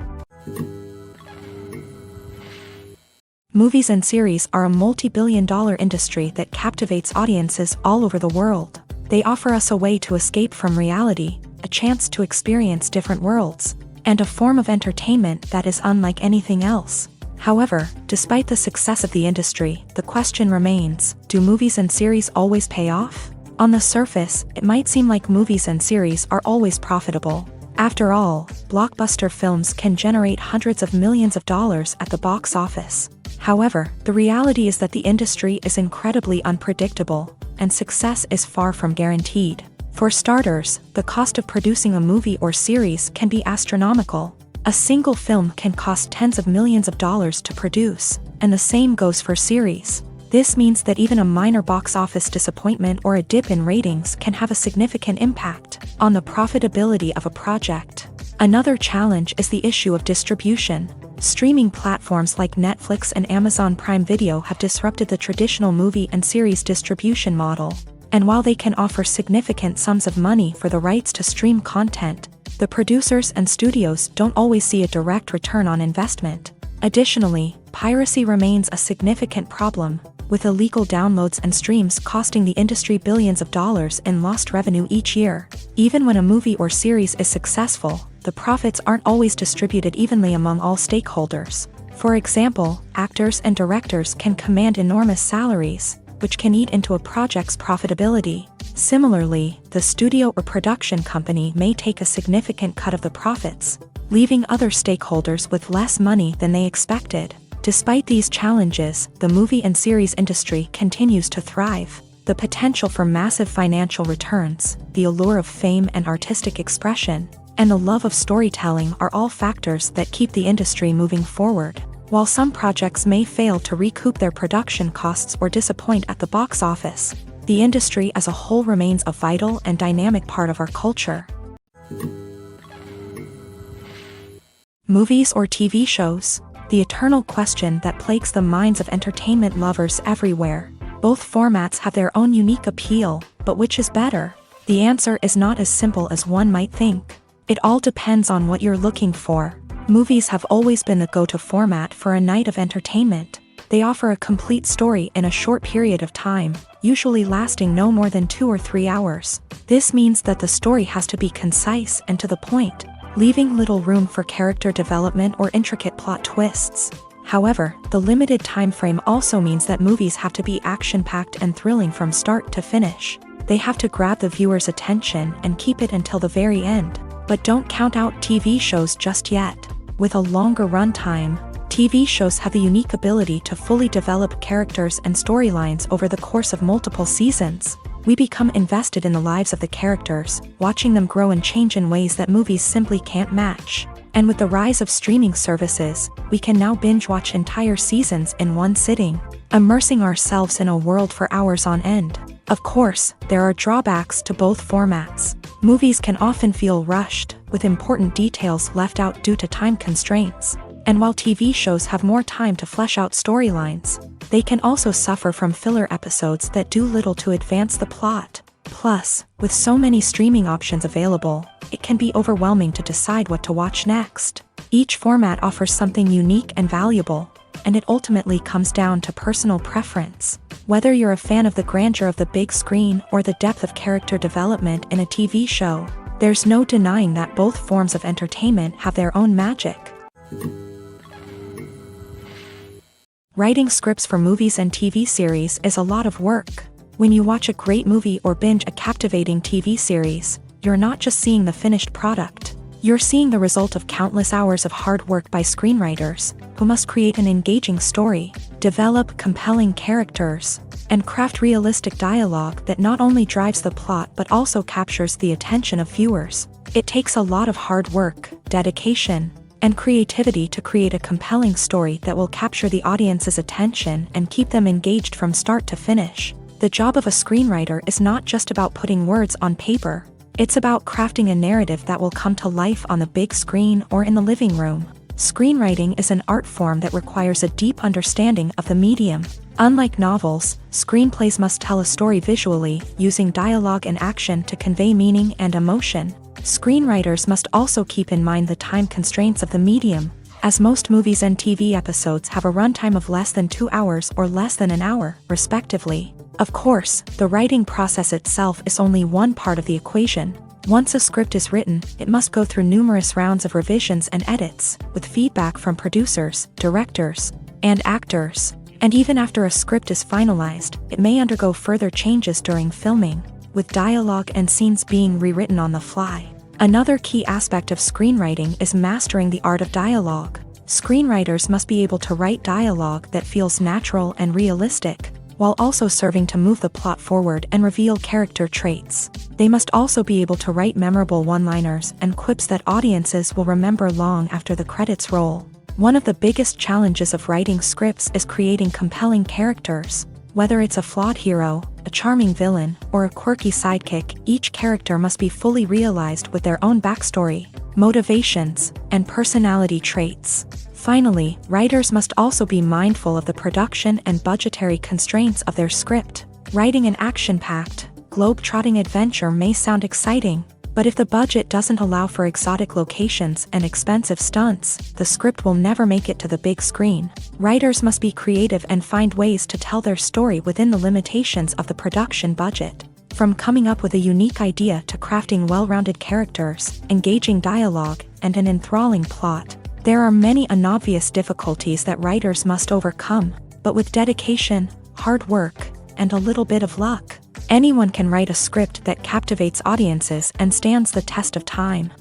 A: Movies and series are a multi-billion-dollar industry that captivates audiences all over the world. They offer us a way to escape from reality, a chance to experience different worlds, and a form of entertainment that is unlike anything else. However, despite the success of the industry, the question remains, do movies and series always pay off? On the surface, it might seem like movies and series are always profitable. After all, blockbuster films can generate hundreds of millions of dollars at the box office. However, the reality is that the industry is incredibly unpredictable, and success is far from guaranteed. For starters, the cost of producing a movie or series can be astronomical. A single film can cost tens of millions of dollars to produce, and the same goes for series. This means that even a minor box office disappointment or a dip in ratings can have a significant impact on the profitability of a project. Another challenge is the issue of distribution. Streaming platforms like Netflix and Amazon Prime Video have disrupted the traditional movie and series distribution model. And while they can offer significant sums of money for the rights to stream content, the producers and studios don't always see a direct return on investment. Additionally, piracy remains a significant problem, with illegal downloads and streams costing the industry billions of dollars in lost revenue each year. Even when a movie or series is successful, the profits aren't always distributed evenly among all stakeholders. For example, actors and directors can command enormous salaries, which can eat into a project's profitability. Similarly, the studio or production company may take a significant cut of the profits, leaving other stakeholders with less money than they expected. Despite these challenges, the movie and series industry continues to thrive. The potential for massive financial returns, the allure of fame and artistic expression, and the love of storytelling are all factors that keep the industry moving forward. While some projects may fail to recoup their production costs or disappoint at the box office, the industry as a whole remains a vital and dynamic part of our culture. Movies or TV shows? The eternal question that plagues the minds of entertainment lovers everywhere. Both formats have their own unique appeal, but which is better? The answer is not as simple as one might think. It all depends on what you're looking for. Movies have always been the go-to format for a night of entertainment. They offer a complete story in a short period of time, usually lasting no more than 2 or 3 hours. This means that the story has to be concise and to the point, leaving little room for character development or intricate plot twists. However, the limited time frame also means that movies have to be action-packed and thrilling from start to finish. They have to grab the viewer's attention and keep it until the very end. But don't count out TV shows just yet. With a longer runtime, TV shows have the unique ability to fully develop characters and storylines over the course of multiple seasons. We become invested in the lives of the characters, watching them grow and change in ways that movies simply can't match. And with the rise of streaming services, we can now binge-watch entire seasons in one sitting, immersing ourselves in a world for hours on end. Of course, there are drawbacks to both formats. Movies can often feel rushed, with important details left out due to time constraints. And while TV shows have more time to flesh out storylines, they can also suffer from filler episodes that do little to advance the plot. Plus, with so many streaming options available, it can be overwhelming to decide what to watch next. Each format offers something unique and valuable, and it ultimately comes down to personal preference. Whether you're a fan of the grandeur of the big screen or the depth of character development in a TV show, there's no denying that both forms of entertainment have their own magic. Writing scripts for movies and TV series is a lot of work. When you watch a great movie or binge a captivating TV series, you're not just seeing the finished product. You're seeing the result of countless hours of hard work by screenwriters, who must create an engaging story, develop compelling characters, and craft realistic dialogue that not only drives the plot but also captures the attention of viewers. It takes a lot of hard work, dedication, and creativity to create a compelling story that will capture the audience's attention and keep them engaged from start to finish. The job of a screenwriter is not just about putting words on paper. It's about crafting a narrative that will come to life on the big screen or in the living room. Screenwriting is an art form that requires a deep understanding of the medium. Unlike novels, screenplays must tell a story visually, using dialogue and action to convey meaning and emotion. Screenwriters must also keep in mind the time constraints of the medium, as most movies and TV episodes have a runtime of less than 2 hours or less than an hour, respectively. Of course, the writing process itself is only one part of the equation. Once a script is written, it must go through numerous rounds of revisions and edits, with feedback from producers, directors, and actors. And even after a script is finalized, it may undergo further changes during filming, with dialogue and scenes being rewritten on the fly. Another key aspect of screenwriting is mastering the art of dialogue. Screenwriters must be able to write dialogue that feels natural and realistic, while also serving to move the plot forward and reveal character traits. They must also be able to write memorable one-liners and quips that audiences will remember long after the credits roll. One of the biggest challenges of writing scripts is creating compelling characters. Whether it's a flawed hero, a charming villain, or a quirky sidekick, each character must be fully realized with their own backstory, motivations, and personality traits. Finally, writers must also be mindful of the production and budgetary constraints of their script. Writing an action-packed, globe-trotting adventure may sound exciting, but if the budget doesn't allow for exotic locations and expensive stunts, the script will never make it to the big screen. Writers must be creative and find ways to tell their story within the limitations of the production budget. From coming up with a unique idea to crafting well-rounded characters, engaging dialogue, and an enthralling plot, there are many unobvious difficulties that writers must overcome, but with dedication, hard work, and a little bit of luck, anyone can write a script that captivates audiences and stands the test of time.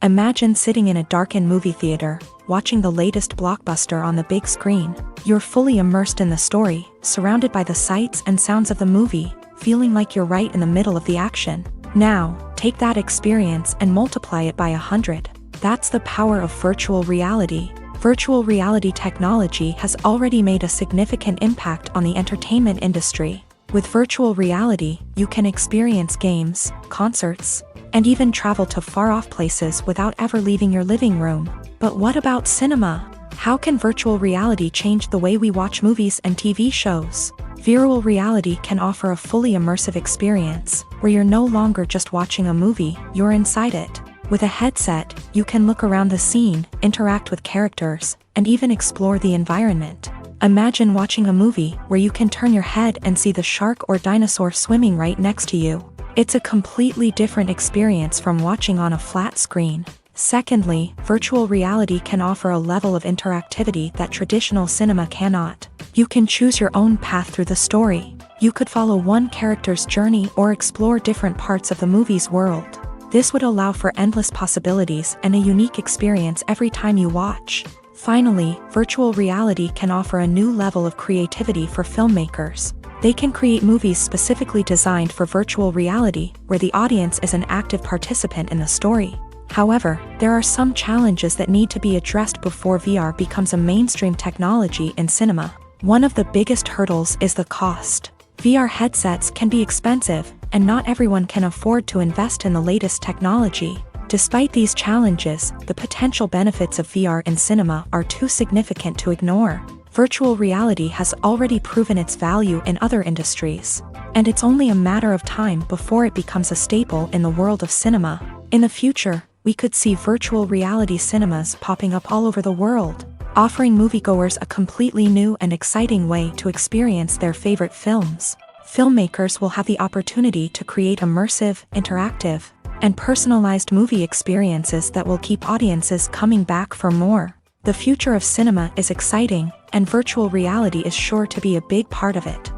A: Imagine sitting in a darkened movie theater, watching the latest blockbuster on the big screen. You're fully immersed in the story, surrounded by the sights and sounds of the movie, feeling like you're right in the middle of the action. Now, take that experience and multiply it by 100. That's the power of virtual reality. Virtual reality technology has already made a significant impact on the entertainment industry. With virtual reality, you can experience games, concerts, and even travel to far-off places without ever leaving your living room. But what about cinema? How can virtual reality change the way we watch movies and TV shows? Virtual reality can offer a fully immersive experience, where you're no longer just watching a movie, you're inside it. With a headset, you can look around the scene, interact with characters, and even explore the environment. Imagine watching a movie where you can turn your head and see the shark or dinosaur swimming right next to you. It's a completely different experience from watching on a flat screen. Secondly, virtual reality can offer a level of interactivity that traditional cinema cannot. You can choose your own path through the story. You could follow one character's journey or explore different parts of the movie's world. This would allow for endless possibilities and a unique experience every time you watch. Finally, virtual reality can offer a new level of creativity for filmmakers. They can create movies specifically designed for virtual reality, where the audience is an active participant in the story. However, there are some challenges that need to be addressed before VR becomes a mainstream technology in cinema. One of the biggest hurdles is the cost. VR headsets can be expensive, and not everyone can afford to invest in the latest technology. Despite these challenges, the potential benefits of VR in cinema are too significant to ignore. Virtual reality has already proven its value in other industries, and it's only a matter of time before it becomes a staple in the world of cinema. In the future, we could see virtual reality cinemas popping up all over the world, offering moviegoers a completely new and exciting way to experience their favorite films. Filmmakers will have the opportunity to create immersive, interactive, and personalized movie experiences that will keep audiences coming back for more. The future of cinema is exciting, and virtual reality is sure to be a big part of it.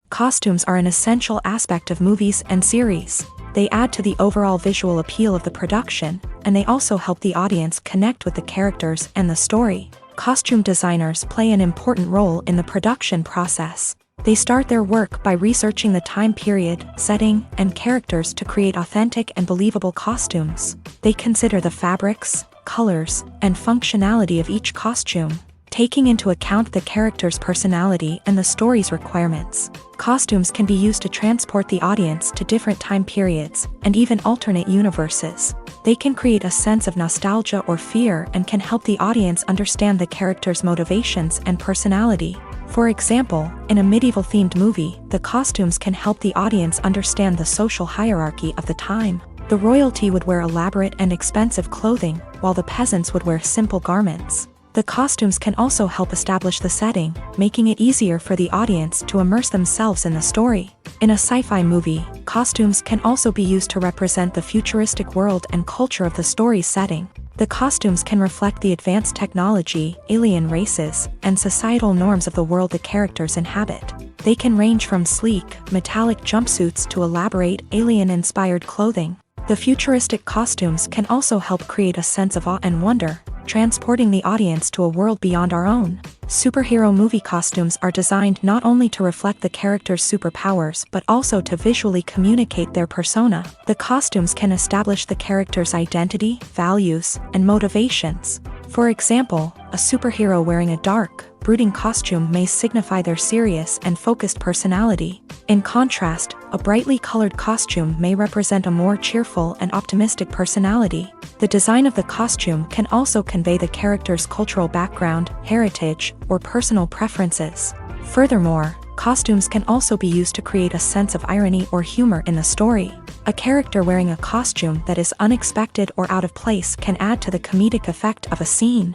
A: Costumes are an essential aspect of movies and series. They add to the overall visual appeal of the production, and they also help the audience connect with the characters and the story. Costume designers play an important role in the production process. They start their work by researching the time period, setting, and characters to create authentic and believable costumes. They consider the fabrics, colors, and functionality of each costume, taking into account the character's personality and the story's requirements. Costumes can be used to transport the audience to different time periods and even alternate universes. They can create a sense of nostalgia or fear and can help the audience understand the character's motivations and personality. For example, in a medieval-themed movie, the costumes can help the audience understand the social hierarchy of the time. The royalty would wear elaborate and expensive clothing, while the peasants would wear simple garments. The costumes can also help establish the setting, making it easier for the audience to immerse themselves in the story. In a sci-fi movie, costumes can also be used to represent the futuristic world and culture of the story's setting. The costumes can reflect the advanced technology, alien races, and societal norms of the world the characters inhabit. They can range from sleek, metallic jumpsuits to elaborate, alien-inspired clothing. The futuristic costumes can also help create a sense of awe and wonder, transporting the audience to a world beyond our own. Superhero movie costumes are designed not only to reflect the character's superpowers but also to visually communicate their persona. The costumes can establish the character's identity, values, and motivations. For example, a superhero wearing a dark, brooding costume may signify their serious and focused personality. In contrast, a brightly colored costume may represent a more cheerful and optimistic personality. The design of the costume can also convey the character's cultural background, heritage, or personal preferences. Furthermore, costumes can also be used to create a sense of irony or humor in the story. A character wearing a costume that is unexpected or out of place can add to the comedic effect of a scene.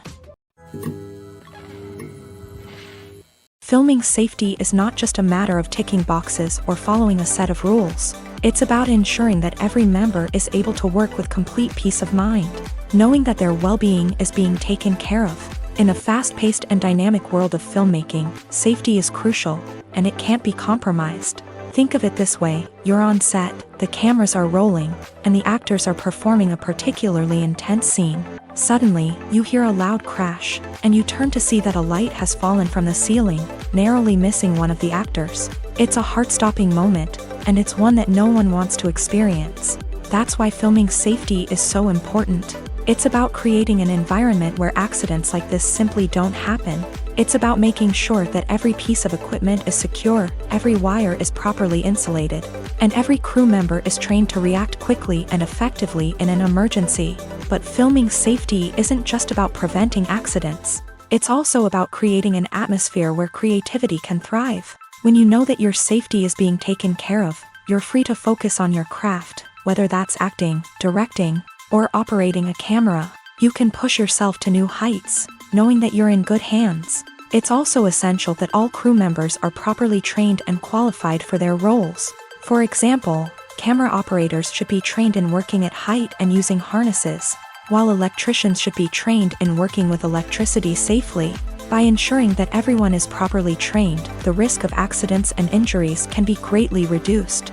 A: Filming safety is not just a matter of ticking boxes or following a set of rules. It's about ensuring that every member is able to work with complete peace of mind, knowing that their well-being is being taken care of. In a fast-paced and dynamic world of filmmaking, safety is crucial, and it can't be compromised. Think of it this way: you're on set, the cameras are rolling, and the actors are performing a particularly intense scene. Suddenly, you hear a loud crash, and you turn to see that a light has fallen from the ceiling, narrowly missing one of the actors. It's a heart-stopping moment, and it's one that no one wants to experience. That's why filming safety is so important. It's about creating an environment where accidents like this simply don't happen. It's about making sure that every piece of equipment is secure, every wire is properly insulated, and every crew member is trained to react quickly and effectively in an emergency. But filming safety isn't just about preventing accidents. It's also about creating an atmosphere where creativity can thrive. When you know that your safety is being taken care of, you're free to focus on your craft, whether that's acting, directing, or operating a camera. You can push yourself to new heights, knowing that you're in good hands. It's also essential that all crew members are properly trained and qualified for their roles. For example, camera operators should be trained in working at height and using harnesses, while electricians should be trained in working with electricity safely. By ensuring that everyone is properly trained, the risk of accidents and injuries can be greatly reduced.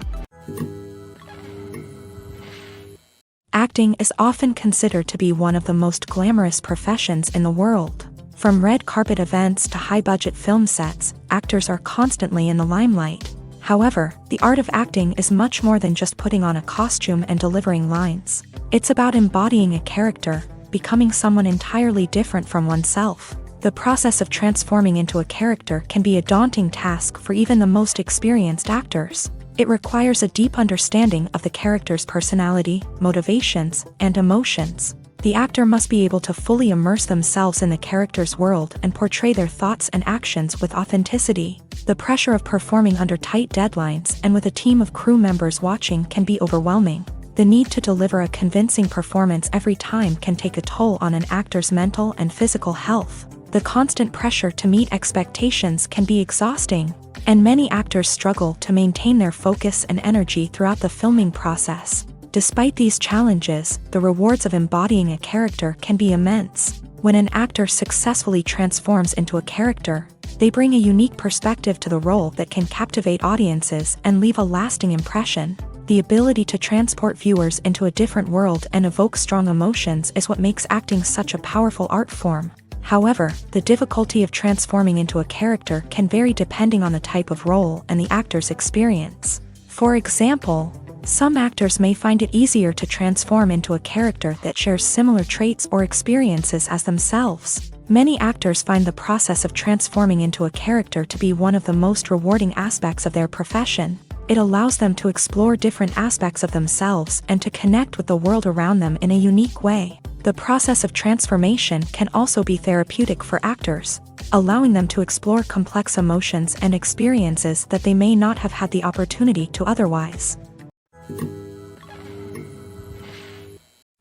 A: Acting is often considered to be one of the most glamorous professions in the world. From red carpet events to high-budget film sets, actors are constantly in the limelight. However, the art of acting is much more than just putting on a costume and delivering lines. It's about embodying a character, becoming someone entirely different from oneself. The process of transforming into a character can be a daunting task for even the most experienced actors. It requires a deep understanding of the character's personality, motivations, and emotions. The actor must be able to fully immerse themselves in the character's world and portray their thoughts and actions with authenticity. The pressure of performing under tight deadlines and with a team of crew members watching can be overwhelming. The need to deliver a convincing performance every time can take a toll on an actor's mental and physical health. The constant pressure to meet expectations can be exhausting, and many actors struggle to maintain their focus and energy throughout the filming process. Despite these challenges, the rewards of embodying a character can be immense. When an actor successfully transforms into a character, they bring a unique perspective to the role that can captivate audiences and leave a lasting impression. The ability to transport viewers into a different world and evoke strong emotions is what makes acting such a powerful art form. However, the difficulty of transforming into a character can vary depending on the type of role and the actor's experience. For example, some actors may find it easier to transform into a character that shares similar traits or experiences as themselves. Many actors find the process of transforming into a character to be one of the most rewarding aspects of their profession. It allows them to explore different aspects of themselves and to connect with the world around them in a unique way. The process of transformation can also be therapeutic for actors, allowing them to explore complex emotions and experiences that they may not have had the opportunity to otherwise.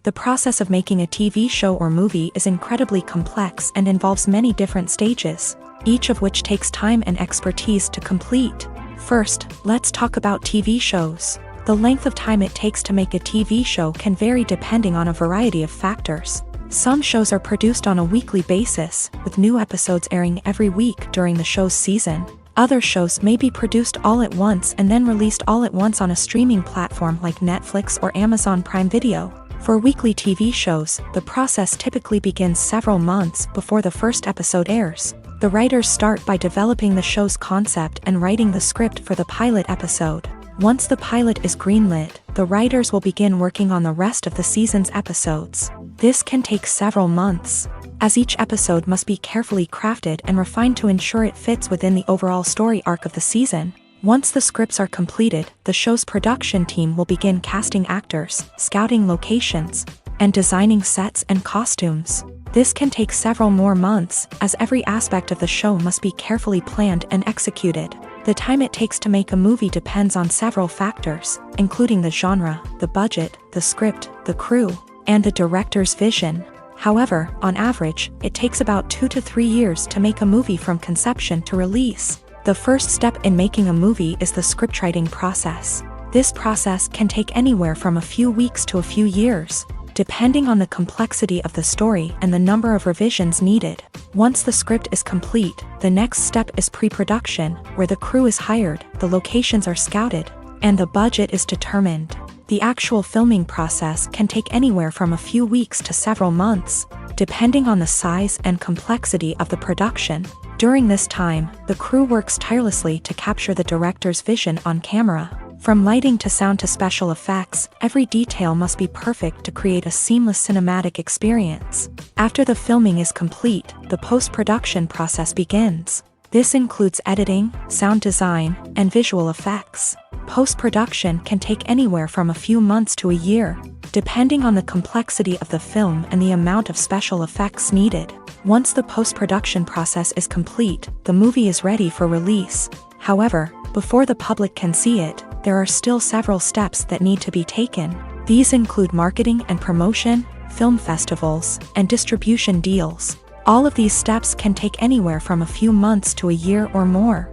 A: The process of making a TV show or movie is incredibly complex and involves many different stages, each of which takes time and expertise to complete. First, let's talk about TV shows. The length of time it takes to make a TV show can vary depending on a variety of factors. Some shows are produced on a weekly basis, with new episodes airing every week during the show's season. Other shows may be produced all at once and then released all at once on a streaming platform like Netflix or Amazon Prime Video. For weekly TV shows, the process typically begins several months before the first episode airs. The writers start by developing the show's concept and writing the script for the pilot episode. Once the pilot is greenlit, the writers will begin working on the rest of the season's episodes. This can take several months, as each episode must be carefully crafted and refined to ensure it fits within the overall story arc of the season. Once the scripts are completed, the show's production team will begin casting actors, scouting locations, and designing sets and costumes. This can take several more months, as every aspect of the show must be carefully planned and executed. The time it takes to make a movie depends on several factors, including the genre, the budget, the script, the crew, and the director's vision. However, on average, it takes about 2 to 3 years to make a movie from conception to release. The first step in making a movie is the scriptwriting process. This process can take anywhere from a few weeks to a few years, depending on the complexity of the story and the number of revisions needed. Once the script is complete, the next step is pre-production, where the crew is hired, the locations are scouted, and the budget is determined. The actual filming process can take anywhere from a few weeks to several months, depending on the size and complexity of the production. During this time, the crew works tirelessly to capture the director's vision on camera. From lighting to sound to special effects, every detail must be perfect to create a seamless cinematic experience. After the filming is complete, the post-production process begins. This includes editing, sound design, and visual effects. Post-production can take anywhere from a few months to a year, depending on the complexity of the film and the amount of special effects needed. Once the post-production process is complete, the movie is ready for release. However, before the public can see it, there are still several steps that need to be taken. These include marketing and promotion, film festivals, and distribution deals. All of these steps can take anywhere from a few months to a year or more.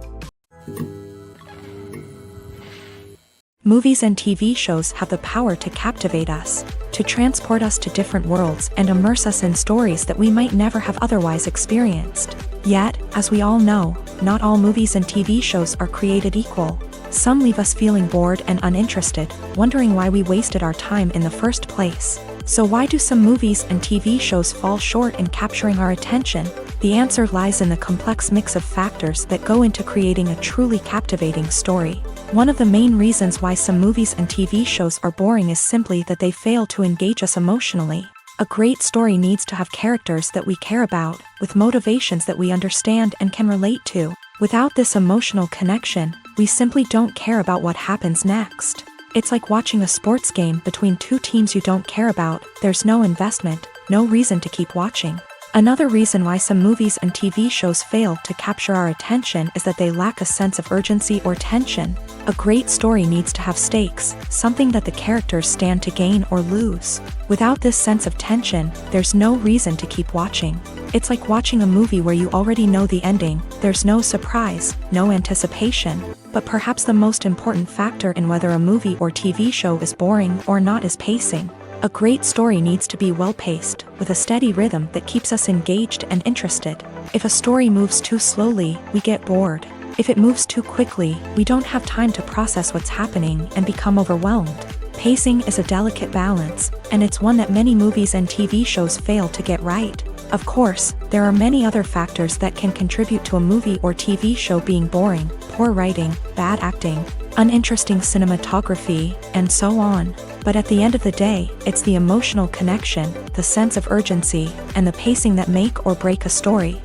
A: Movies and TV shows have the power to captivate us, to transport us to different worlds and immerse us in stories that we might never have otherwise experienced. Yet, as we all know, not all movies and TV shows are created equal. Some leave us feeling bored and uninterested, wondering why we wasted our time in the first place. So why do some movies and TV shows fall short in capturing our attention? The answer lies in the complex mix of factors that go into creating a truly captivating story. One of the main reasons why some movies and TV shows are boring is simply that they fail to engage us emotionally. A great story needs to have characters that we care about, with motivations that we understand and can relate to. Without this emotional connection, we simply don't care about what happens next. It's like watching a sports game between two teams you don't care about. There's no investment, no reason to keep watching. Another reason why some movies and TV shows fail to capture our attention is that they lack a sense of urgency or tension. A great story needs to have stakes, something that the characters stand to gain or lose. Without this sense of tension, there's no reason to keep watching. It's like watching a movie where you already know the ending, there's no surprise, no anticipation. But perhaps the most important factor in whether a movie or TV show is boring or not is pacing. A great story needs to be well-paced, with a steady rhythm that keeps us engaged and interested. If a story moves too slowly, we get bored. If it moves too quickly, we don't have time to process what's happening and become overwhelmed. Pacing is a delicate balance, and it's one that many movies and TV shows fail to get right. Of course, there are many other factors that can contribute to a movie or TV show being boring: poor writing, bad acting, uninteresting cinematography, and so on. But at the end of the day, it's the emotional connection, the sense of urgency, and the pacing that make or break a story.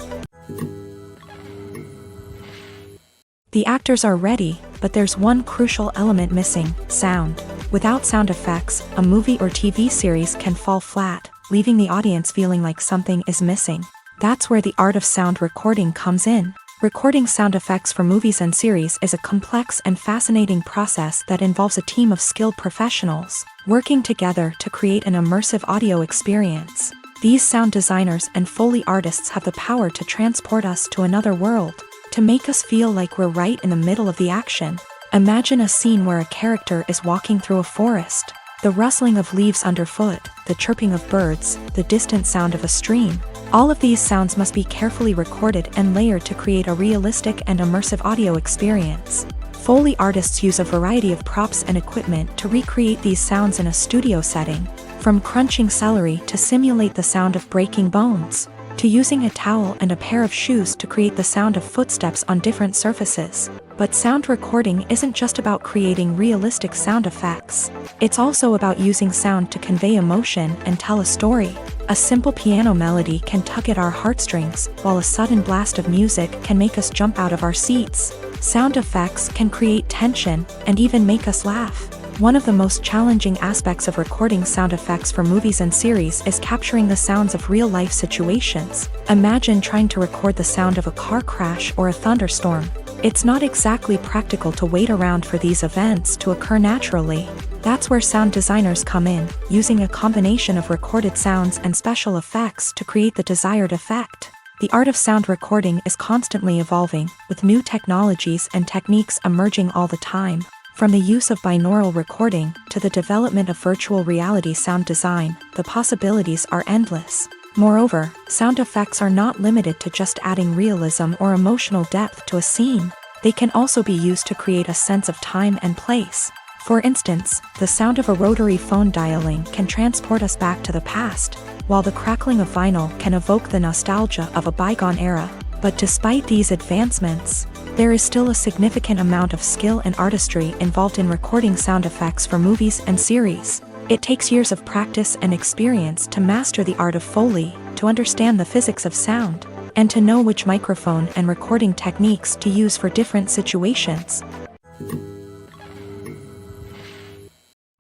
A: The actors are ready, but there's one crucial element missing: sound. Without sound effects, a movie or TV series can fall flat, leaving the audience feeling like something is missing. That's where the art of sound recording comes in. Recording sound effects for movies and series is a complex and fascinating process that involves a team of skilled professionals working together to create an immersive audio experience. These sound designers and Foley artists have the power to transport us to another world, to make us feel like we're right in the middle of the action. Imagine a scene where a character is walking through a forest. The rustling of leaves underfoot, the chirping of birds, the distant sound of a stream. All of these sounds must be carefully recorded and layered to create a realistic and immersive audio experience. Foley artists use a variety of props and equipment to recreate these sounds in a studio setting, from crunching celery to simulate the sound of breaking bones, to using a towel and a pair of shoes to create the sound of footsteps on different surfaces. But sound recording isn't just about creating realistic sound effects. It's also about using sound to convey emotion and tell a story. A simple piano melody can tug at our heartstrings, while a sudden blast of music can make us jump out of our seats. Sound effects can create tension and even make us laugh. One of the most challenging aspects of recording sound effects for movies and series is capturing the sounds of real-life situations. Imagine trying to record the sound of a car crash or a thunderstorm. It's not exactly practical to wait around for these events to occur naturally. That's where sound designers come in, using a combination of recorded sounds and special effects to create the desired effect. The art of sound recording is constantly evolving, with new technologies and techniques emerging all the time. From the use of binaural recording to the development of virtual reality sound design, the possibilities are endless. Moreover, sound effects are not limited to just adding realism or emotional depth to a scene. They can also be used to create a sense of time and place. For instance, the sound of a rotary phone dialing can transport us back to the past, while the crackling of vinyl can evoke the nostalgia of a bygone era. But despite these advancements, there is still a significant amount of skill and artistry involved in recording sound effects for movies and series. It takes years of practice and experience to master the art of Foley, to understand the physics of sound, and to know which microphone and recording techniques to use for different situations.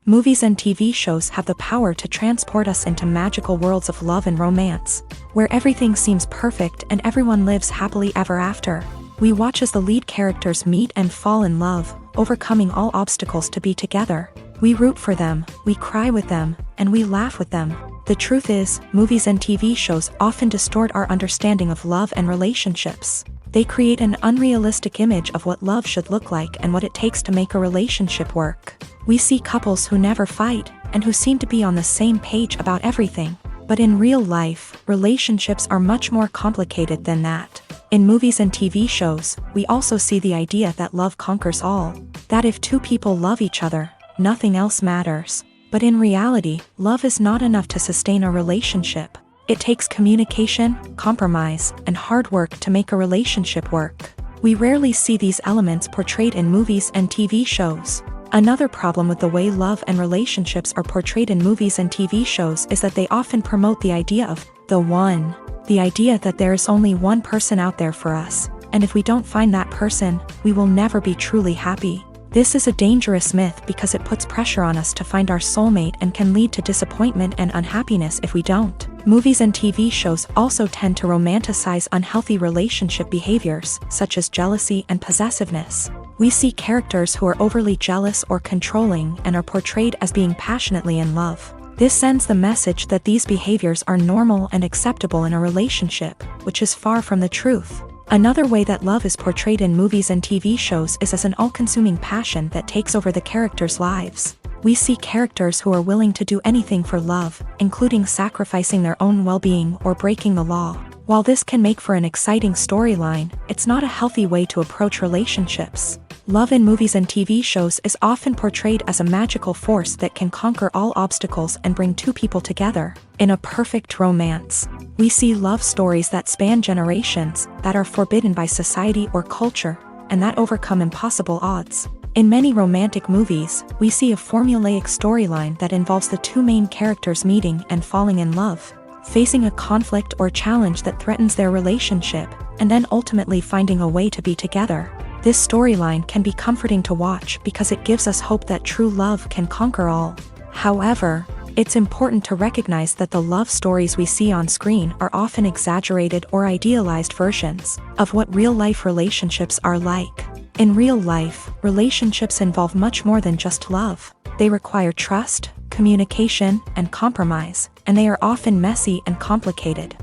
A: Movies and TV shows have the power to transport us into magical worlds of love and romance, where everything seems perfect and everyone lives happily ever after. We watch as the lead characters meet and fall in love, overcoming all obstacles to be together. We root for them, we cry with them, and we laugh with them. The truth is, movies and TV shows often distort our understanding of love and relationships. They create an unrealistic image of what love should look like and what it takes to make a relationship work. We see couples who never fight, and who seem to be on the same page about everything. But in real life, relationships are much more complicated than that. In movies and TV shows, we also see the idea that love conquers all. That if two people love each other, nothing else matters. But in reality, love is not enough to sustain a relationship. It takes communication, compromise, and hard work to make a relationship work. We rarely see these elements portrayed in movies and TV shows. Another problem with the way love and relationships are portrayed in movies and TV shows is that they often promote the idea of the one. The idea that there is only one person out there for us, and if we don't find that person, we will never be truly happy. This is a dangerous myth because it puts pressure on us to find our soulmate and can lead to disappointment and unhappiness if we don't. Movies and TV shows also tend to romanticize unhealthy relationship behaviors, such as jealousy and possessiveness. We see characters who are overly jealous or controlling and are portrayed as being passionately in love. This sends the message that these behaviors are normal and acceptable in a relationship, which is far from the truth. Another way that love is portrayed in movies and TV shows is as an all-consuming passion that takes over the characters' lives. We see characters who are willing to do anything for love, including sacrificing their own well-being or breaking the law. While this can make for an exciting storyline, it's not a healthy way to approach relationships. Love in movies and TV shows is often portrayed as a magical force that can conquer all obstacles and bring two people together in a perfect romance. We see love stories that span generations, that are forbidden by society or culture, and that overcome impossible odds. In many romantic movies, we see a formulaic storyline that involves the two main characters meeting and falling in love, facing a conflict or challenge that threatens their relationship, and then ultimately finding a way to be together. This storyline can be comforting to watch because it gives us hope that true love can conquer all. However, it's important to recognize that the love stories we see on screen are often exaggerated or idealized versions of what real-life relationships are like. In real life, relationships involve much more than just love. They require trust, communication, and compromise, and they are often messy and complicated.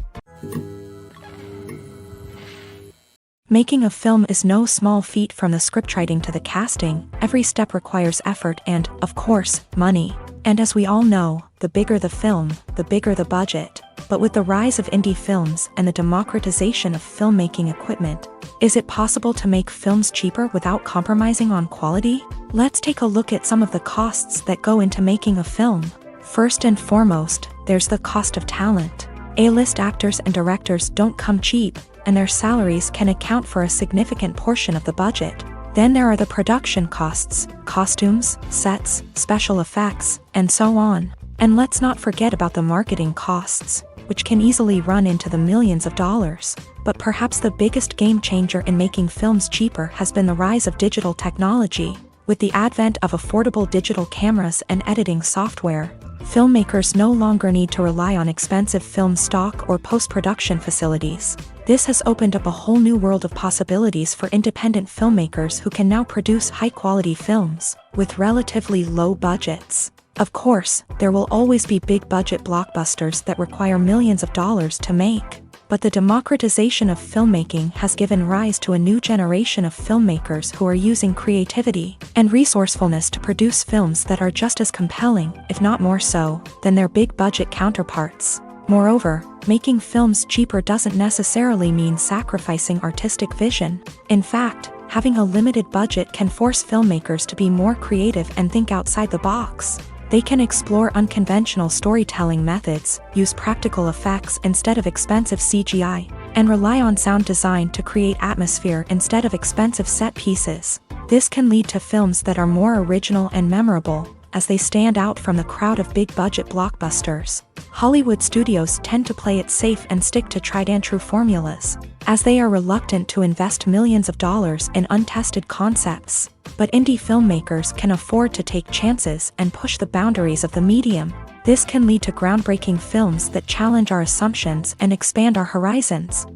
A: Making a film is no small feat. From the scriptwriting to the casting, every step requires effort and, of course, money. And as we all know, the bigger the film, the bigger the budget. But with the rise of indie films and the democratization of filmmaking equipment, is it possible to make films cheaper without compromising on quality? Let's take a look at some of the costs that go into making a film. First and foremost, there's the cost of talent. A-list actors and directors don't come cheap, and their salaries can account for a significant portion of the budget. Then there are the production costs, costumes, sets, special effects, and so on. And let's not forget about the marketing costs, which can easily run into the millions of dollars. But perhaps the biggest game changer in making films cheaper has been the rise of digital technology. With the advent of affordable digital cameras and editing software, filmmakers no longer need to rely on expensive film stock or post-production facilities. This has opened up a whole new world of possibilities for independent filmmakers who can now produce high-quality films with relatively low budgets. Of course, there will always be big-budget blockbusters that require millions of dollars to make. But the democratization of filmmaking has given rise to a new generation of filmmakers who are using creativity and resourcefulness to produce films that are just as compelling, if not more so, than their big-budget counterparts. Moreover, making films cheaper doesn't necessarily mean sacrificing artistic vision. In fact, having a limited budget can force filmmakers to be more creative and think outside the box. They can explore unconventional storytelling methods, use practical effects instead of expensive CGI, and rely on sound design to create atmosphere instead of expensive set pieces. This can lead to films that are more original and memorable, as they stand out from the crowd of big-budget blockbusters. Hollywood studios tend to play it safe and stick to tried-and-true formulas, as they are reluctant to invest millions of dollars in untested concepts. But indie filmmakers can afford to take chances and push the boundaries of the medium. This can lead to groundbreaking films that challenge our assumptions and expand our horizons.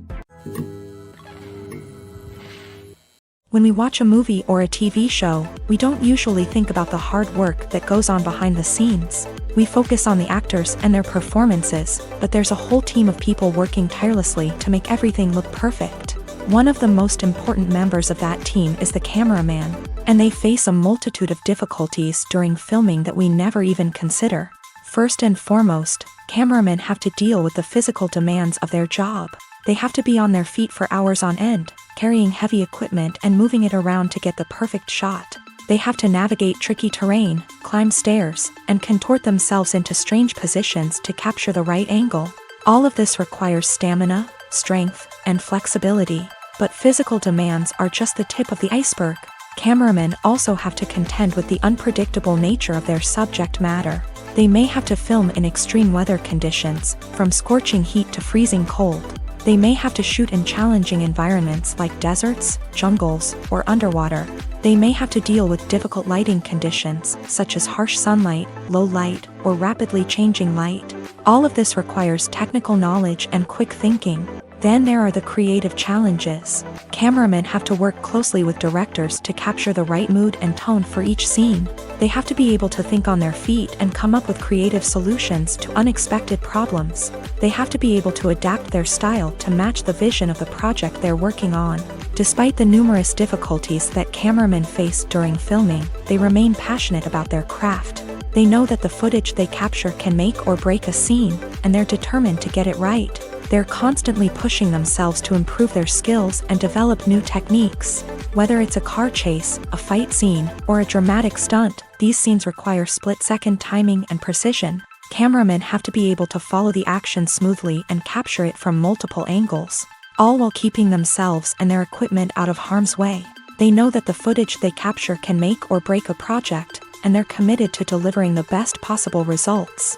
A: When we watch a movie or a TV show, we don't usually think about the hard work that goes on behind the scenes. We focus on the actors and their performances, but there's a whole team of people working tirelessly to make everything look perfect. One of the most important members of that team is the cameraman, and they face a multitude of difficulties during filming that we never even consider. First and foremost, cameramen have to deal with the physical demands of their job. They have to be on their feet for hours on end, carrying heavy equipment and moving it around to get the perfect shot. They have to navigate tricky terrain, climb stairs, and contort themselves into strange positions to capture the right angle. All of this requires stamina, strength, and flexibility. But physical demands are just the tip of the iceberg. Cameramen also have to contend with the unpredictable nature of their subject matter. They may have to film in extreme weather conditions, from scorching heat to freezing cold. They may have to shoot in challenging environments like deserts, jungles, or underwater. They may have to deal with difficult lighting conditions, such as harsh sunlight, low light, or rapidly changing light. All of this requires technical knowledge and quick thinking. Then there are the creative challenges. Cameramen have to work closely with directors to capture the right mood and tone for each scene. They have to be able to think on their feet and come up with creative solutions to unexpected problems. They have to be able to adapt their style to match the vision of the project they're working on. Despite the numerous difficulties that cameramen face during filming, they remain passionate about their craft. They know that the footage they capture can make or break a scene, and they're determined to get it right. They're constantly pushing themselves to improve their skills and develop new techniques. Whether it's a car chase, a fight scene, or a dramatic stunt, these scenes require split-second timing and precision. Cameramen have to be able to follow the action smoothly and capture it from multiple angles, all while keeping themselves and their equipment out of harm's way. They know that the footage they capture can make or break a project, and they're committed to delivering the best possible results.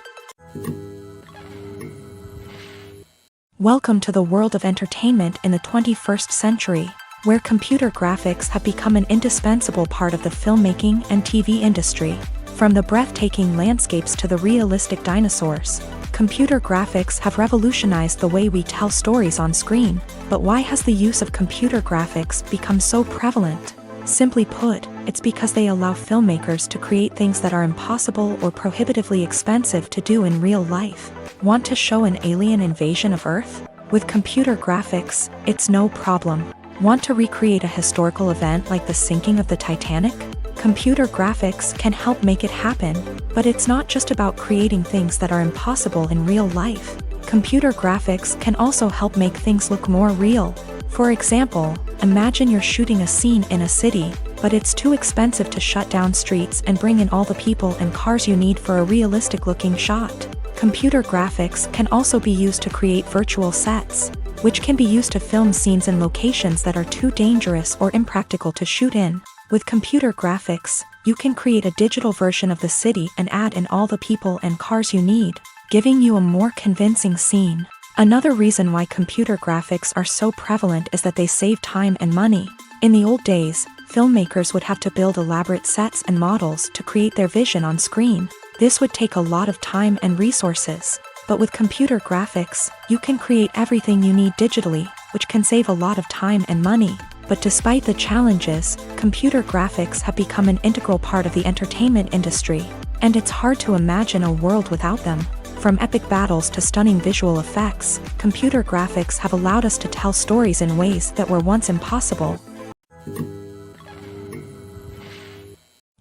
A: Welcome to the world of entertainment in the 21st century, where computer graphics have become an indispensable part of the filmmaking and TV industry. From the breathtaking landscapes to the realistic dinosaurs, computer graphics have revolutionized the way we tell stories on screen. But why has the use of computer graphics become so prevalent? Simply put, it's because they allow filmmakers to create things that are impossible or prohibitively expensive to do in real life. Want to show an alien invasion of Earth? With computer graphics, it's no problem. Want to recreate a historical event like the sinking of the Titanic? Computer graphics can help make it happen, but it's not just about creating things that are impossible in real life. Computer graphics can also help make things look more real. For example, imagine you're shooting a scene in a city, but it's too expensive to shut down streets and bring in all the people and cars you need for a realistic-looking shot. Computer graphics can also be used to create virtual sets, which can be used to film scenes in locations that are too dangerous or impractical to shoot in. With computer graphics, you can create a digital version of the city and add in all the people and cars you need, giving you a more convincing scene. Another reason why computer graphics are so prevalent is that they save time and money. In the old days, filmmakers would have to build elaborate sets and models to create their vision on screen. This would take a lot of time and resources. But with computer graphics, you can create everything you need digitally, which can save a lot of time and money. But despite the challenges, computer graphics have become an integral part of the entertainment industry, and it's hard to imagine a world without them. From epic battles to stunning visual effects, computer graphics have allowed us to tell stories in ways that were once impossible.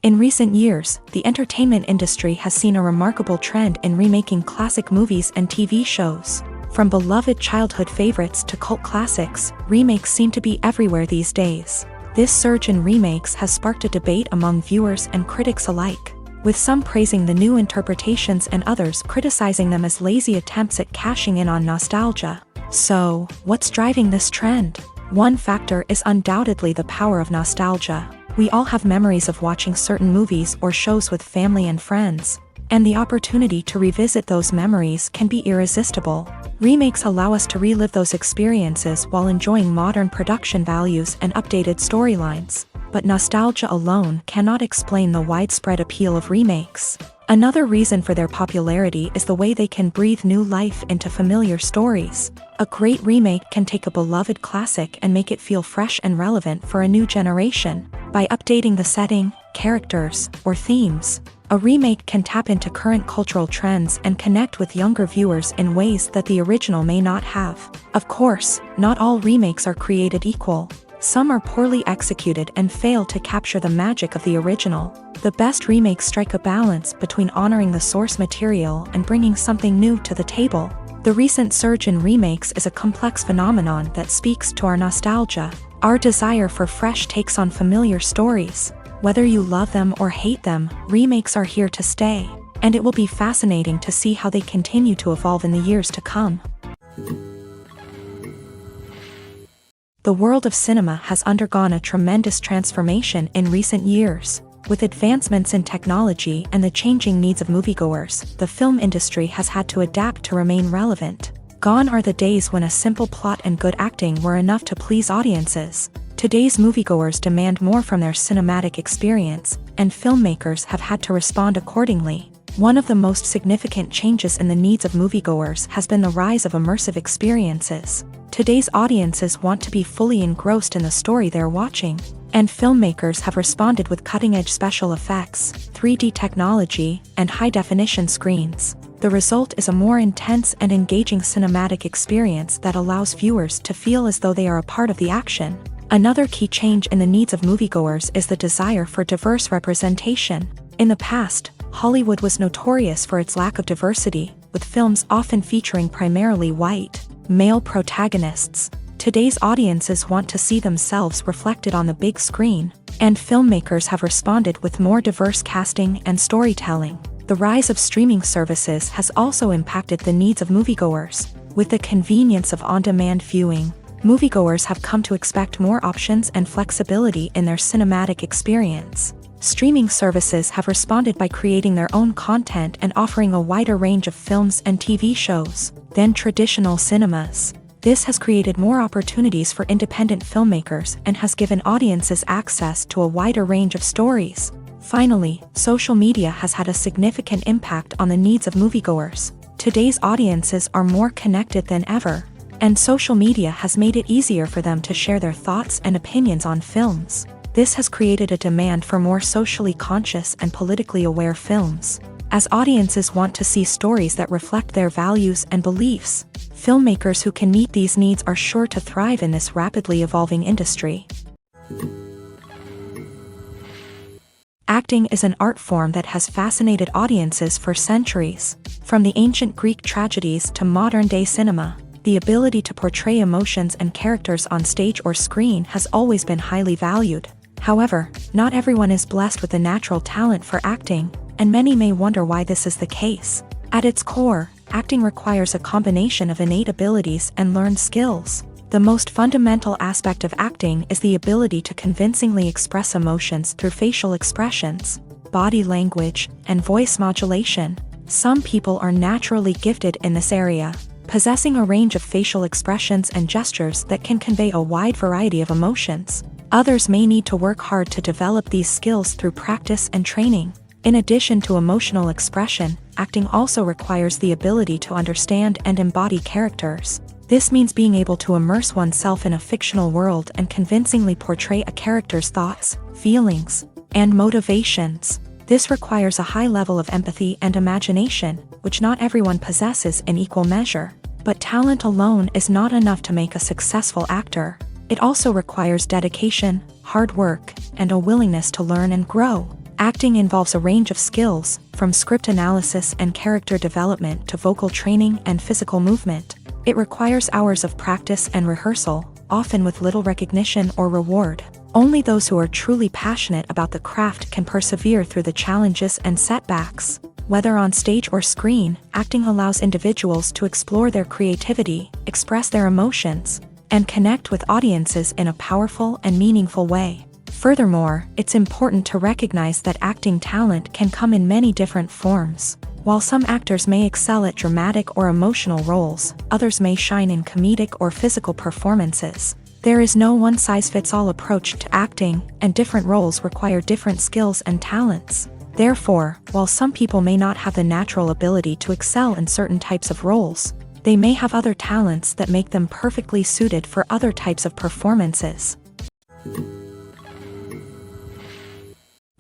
A: In recent years, the entertainment industry has seen a remarkable trend in remaking classic movies and TV shows. From beloved childhood favorites to cult classics, remakes seem to be everywhere these days. This surge in remakes has sparked a debate among viewers and critics alike, with some praising the new interpretations and others criticizing them as lazy attempts at cashing in on nostalgia. So, what's driving this trend? One factor is undoubtedly the power of nostalgia. We all have memories of watching certain movies or shows with family and friends, and the opportunity to revisit those memories can be irresistible. Remakes allow us to relive those experiences while enjoying modern production values and updated storylines. But nostalgia alone cannot explain the widespread appeal of remakes. Another reason for their popularity is the way they can breathe new life into familiar stories. A great remake can take a beloved classic and make it feel fresh and relevant for a new generation. By updating the setting, characters, or themes, a remake can tap into current cultural trends and connect with younger viewers in ways that the original may not have. Of course, not all remakes are created equal. Some are poorly executed and fail to capture the magic of the original. The best remakes strike a balance between honoring the source material and bringing something new to the table. The recent surge in remakes is a complex phenomenon that speaks to our nostalgia, our desire for fresh takes on familiar stories. Whether you love them or hate them, remakes are here to stay, and it will be fascinating to see how they continue to evolve in the years to come. The world of cinema has undergone a tremendous transformation in recent years. With advancements in technology and the changing needs of moviegoers, the film industry has had to adapt to remain relevant. Gone are the days when a simple plot and good acting were enough to please audiences. Today's moviegoers demand more from their cinematic experience, and filmmakers have had to respond accordingly. One of the most significant changes in the needs of moviegoers has been the rise of immersive experiences. Today's audiences want to be fully engrossed in the story they're watching, and filmmakers have responded with cutting-edge special effects, 3D technology, and high-definition screens. The result is a more intense and engaging cinematic experience that allows viewers to feel as though they are a part of the action. Another key change in the needs of moviegoers is the desire for diverse representation. In the past, Hollywood was notorious for its lack of diversity, with films often featuring primarily white, male protagonists. Today's audiences want to see themselves reflected on the big screen, and filmmakers have responded with more diverse casting and storytelling. The rise of streaming services has also impacted the needs of moviegoers. With the convenience of on-demand viewing, moviegoers have come to expect more options and flexibility in their cinematic experience. Streaming services have responded by creating their own content and offering a wider range of films and TV shows than traditional cinemas. This has created more opportunities for independent filmmakers and has given audiences access to a wider range of stories. Finally, social media has had a significant impact on the needs of moviegoers. Today's audiences are more connected than ever, and social media has made it easier for them to share their thoughts and opinions on films. This has created a demand for more socially conscious and politically aware films. As audiences want to see stories that reflect their values and beliefs, filmmakers who can meet these needs are sure to thrive in this rapidly evolving industry. Acting is an art form that has fascinated audiences for centuries. From the ancient Greek tragedies to modern-day cinema, the ability to portray emotions and characters on stage or screen has always been highly valued. However, not everyone is blessed with the natural talent for acting, and many may wonder why this is the case. At its core, acting requires a combination of innate abilities and learned skills. The most fundamental aspect of acting is the ability to convincingly express emotions through facial expressions, body language, and voice modulation. Some people are naturally gifted in this area, possessing a range of facial expressions and gestures that can convey a wide variety of emotions. Others may need to work hard to develop these skills through practice and training. In addition to emotional expression, acting also requires the ability to understand and embody characters. This means being able to immerse oneself in a fictional world and convincingly portray a character's thoughts, feelings, and motivations. This requires a high level of empathy and imagination, which not everyone possesses in equal measure. But talent alone is not enough to make a successful actor. It also requires dedication, hard work, and a willingness to learn and grow. Acting involves a range of skills, from script analysis and character development to vocal training and physical movement. It requires hours of practice and rehearsal, often with little recognition or reward. Only those who are truly passionate about the craft can persevere through the challenges and setbacks. Whether on stage or screen, acting allows individuals to explore their creativity, express their emotions, and connect with audiences in a powerful and meaningful way. Furthermore, it's important to recognize that acting talent can come in many different forms. While some actors may excel at dramatic or emotional roles, others may shine in comedic or physical performances. There is no one-size-fits-all approach to acting, and different roles require different skills and talents. Therefore, while some people may not have the natural ability to excel in certain types of roles, they may have other talents that make them perfectly suited for other types of performances.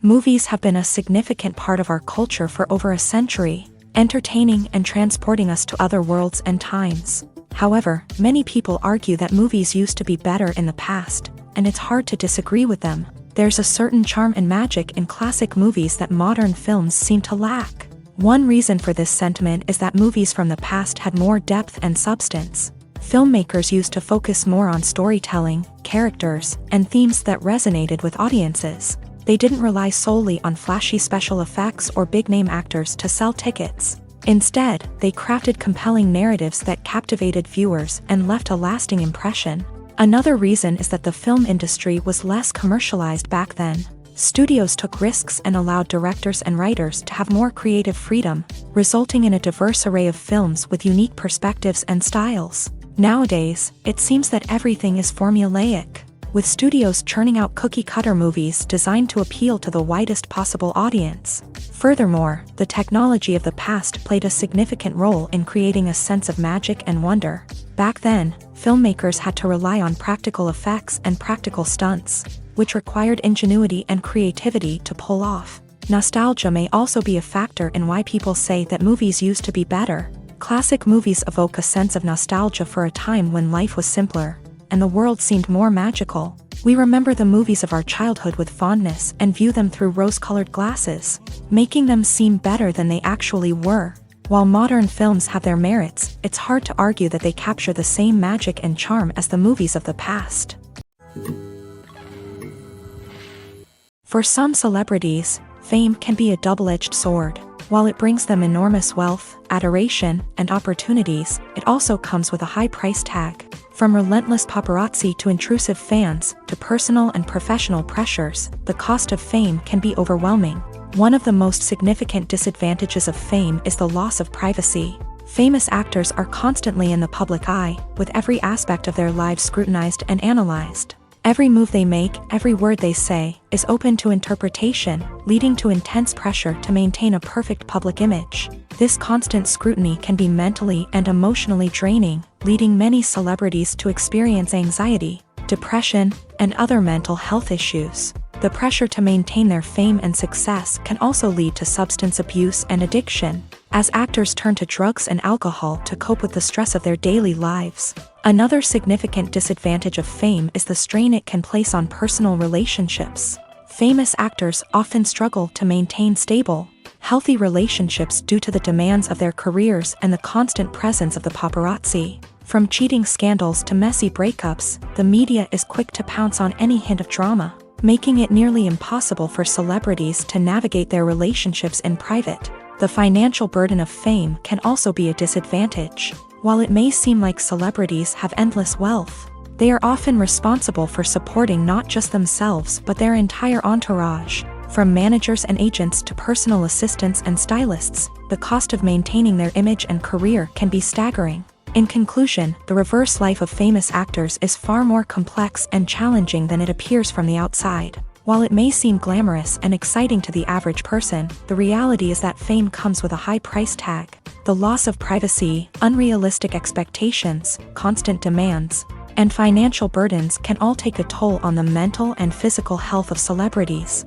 A: Movies have been a significant part of our culture for over a century, entertaining and transporting us to other worlds and times. However, many people argue that movies used to be better in the past, and it's hard to disagree with them. There's a certain charm and magic in classic movies that modern films seem to lack. One reason for this sentiment is that movies from the past had more depth and substance. Filmmakers used to focus more on storytelling, characters, and themes that resonated with audiences. They didn't rely solely on flashy special effects or big-name actors to sell tickets. Instead, they crafted compelling narratives that captivated viewers and left a lasting impression. Another reason is that the film industry was less commercialized back then. Studios took risks and allowed directors and writers to have more creative freedom, resulting in a diverse array of films with unique perspectives and styles. Nowadays, it seems that everything is formulaic, with studios churning out cookie-cutter movies designed to appeal to the widest possible audience. Furthermore, the technology of the past played a significant role in creating a sense of magic and wonder. Back then, filmmakers had to rely on practical effects and practical stunts, which required ingenuity and creativity to pull off. Nostalgia may also be a factor in why people say that movies used to be better. Classic movies evoke a sense of nostalgia for a time when life was simpler, and the world seemed more magical. We remember the movies of our childhood with fondness and view them through rose-colored glasses, making them seem better than they actually were. While modern films have their merits, it's hard to argue that they capture the same magic and charm as the movies of the past. For some celebrities, fame can be a double-edged sword. While it brings them enormous wealth, adoration, and opportunities, it also comes with a high price tag. From relentless paparazzi to intrusive fans, to personal and professional pressures, the cost of fame can be overwhelming. One of the most significant disadvantages of fame is the loss of privacy. Famous actors are constantly in the public eye, with every aspect of their lives scrutinized and analyzed. Every move they make, every word they say, is open to interpretation, leading to intense pressure to maintain a perfect public image. This constant scrutiny can be mentally and emotionally draining, leading many celebrities to experience anxiety, depression, and other mental health issues. The pressure to maintain their fame and success can also lead to substance abuse and addiction, as actors turn to drugs and alcohol to cope with the stress of their daily lives. Another significant disadvantage of fame is the strain it can place on personal relationships. Famous actors often struggle to maintain stable, healthy relationships due to the demands of their careers and the constant presence of the paparazzi. From cheating scandals to messy breakups, the media is quick to pounce on any hint of drama, making it nearly impossible for celebrities to navigate their relationships in private. The financial burden of fame can also be a disadvantage. While it may seem like celebrities have endless wealth, they are often responsible for supporting not just themselves but their entire entourage. From managers and agents to personal assistants and stylists, the cost of maintaining their image and career can be staggering. In conclusion, the reverse life of famous actors is far more complex and challenging than it appears from the outside. While it may seem glamorous and exciting to the average person, the reality is that fame comes with a high price tag. The loss of privacy, unrealistic expectations, constant demands, and financial burdens can all take a toll on the mental and physical health of celebrities.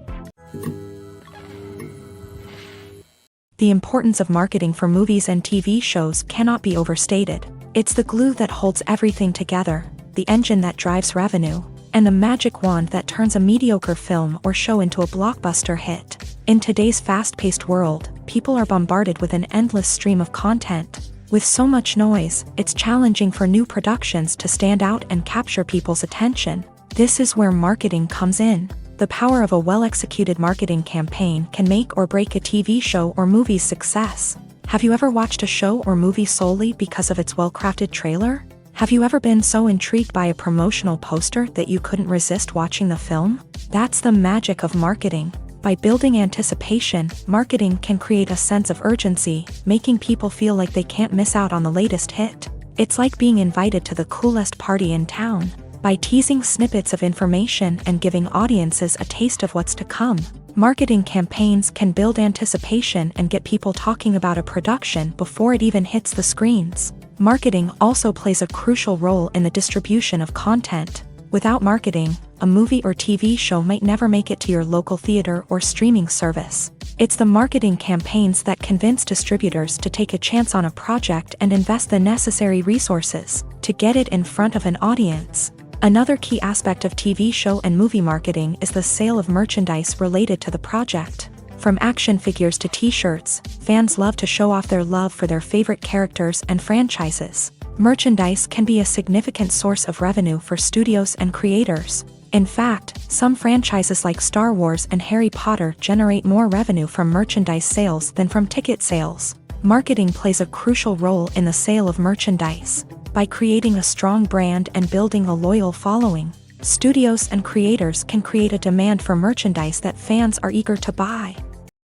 A: The importance of marketing for movies and TV shows cannot be overstated. It's the glue that holds everything together, the engine that drives revenue, and the magic wand that turns a mediocre film or show into a blockbuster hit. In today's fast-paced world, people are bombarded with an endless stream of content. With so much noise, it's challenging for new productions to stand out and capture people's attention. This is where marketing comes in. The power of a well-executed marketing campaign can make or break a TV show or movie's success. Have you ever watched a show or movie solely because of its well-crafted trailer? Have you ever been so intrigued by a promotional poster that you couldn't resist watching the film? That's the magic of marketing. By building anticipation, marketing can create a sense of urgency, making people feel like they can't miss out on the latest hit. It's like being invited to the coolest party in town. By teasing snippets of information and giving audiences a taste of what's to come, marketing campaigns can build anticipation and get people talking about a production before it even hits the screens. Marketing also plays a crucial role in the distribution of content. Without marketing, a movie or TV show might never make it to your local theater or streaming service. It's the marketing campaigns that convince distributors to take a chance on a project and invest the necessary resources to get it in front of an audience. Another key aspect of TV show and movie marketing is the sale of merchandise related to the project. From action figures to t-shirts, fans love to show off their love for their favorite characters and franchises. Merchandise can be a significant source of revenue for studios and creators. In fact, some franchises like Star Wars and Harry Potter generate more revenue from merchandise sales than from ticket sales. Marketing plays a crucial role in the sale of merchandise. By creating a strong brand and building a loyal following, Studios and creators can create a demand for merchandise that fans are eager to buy.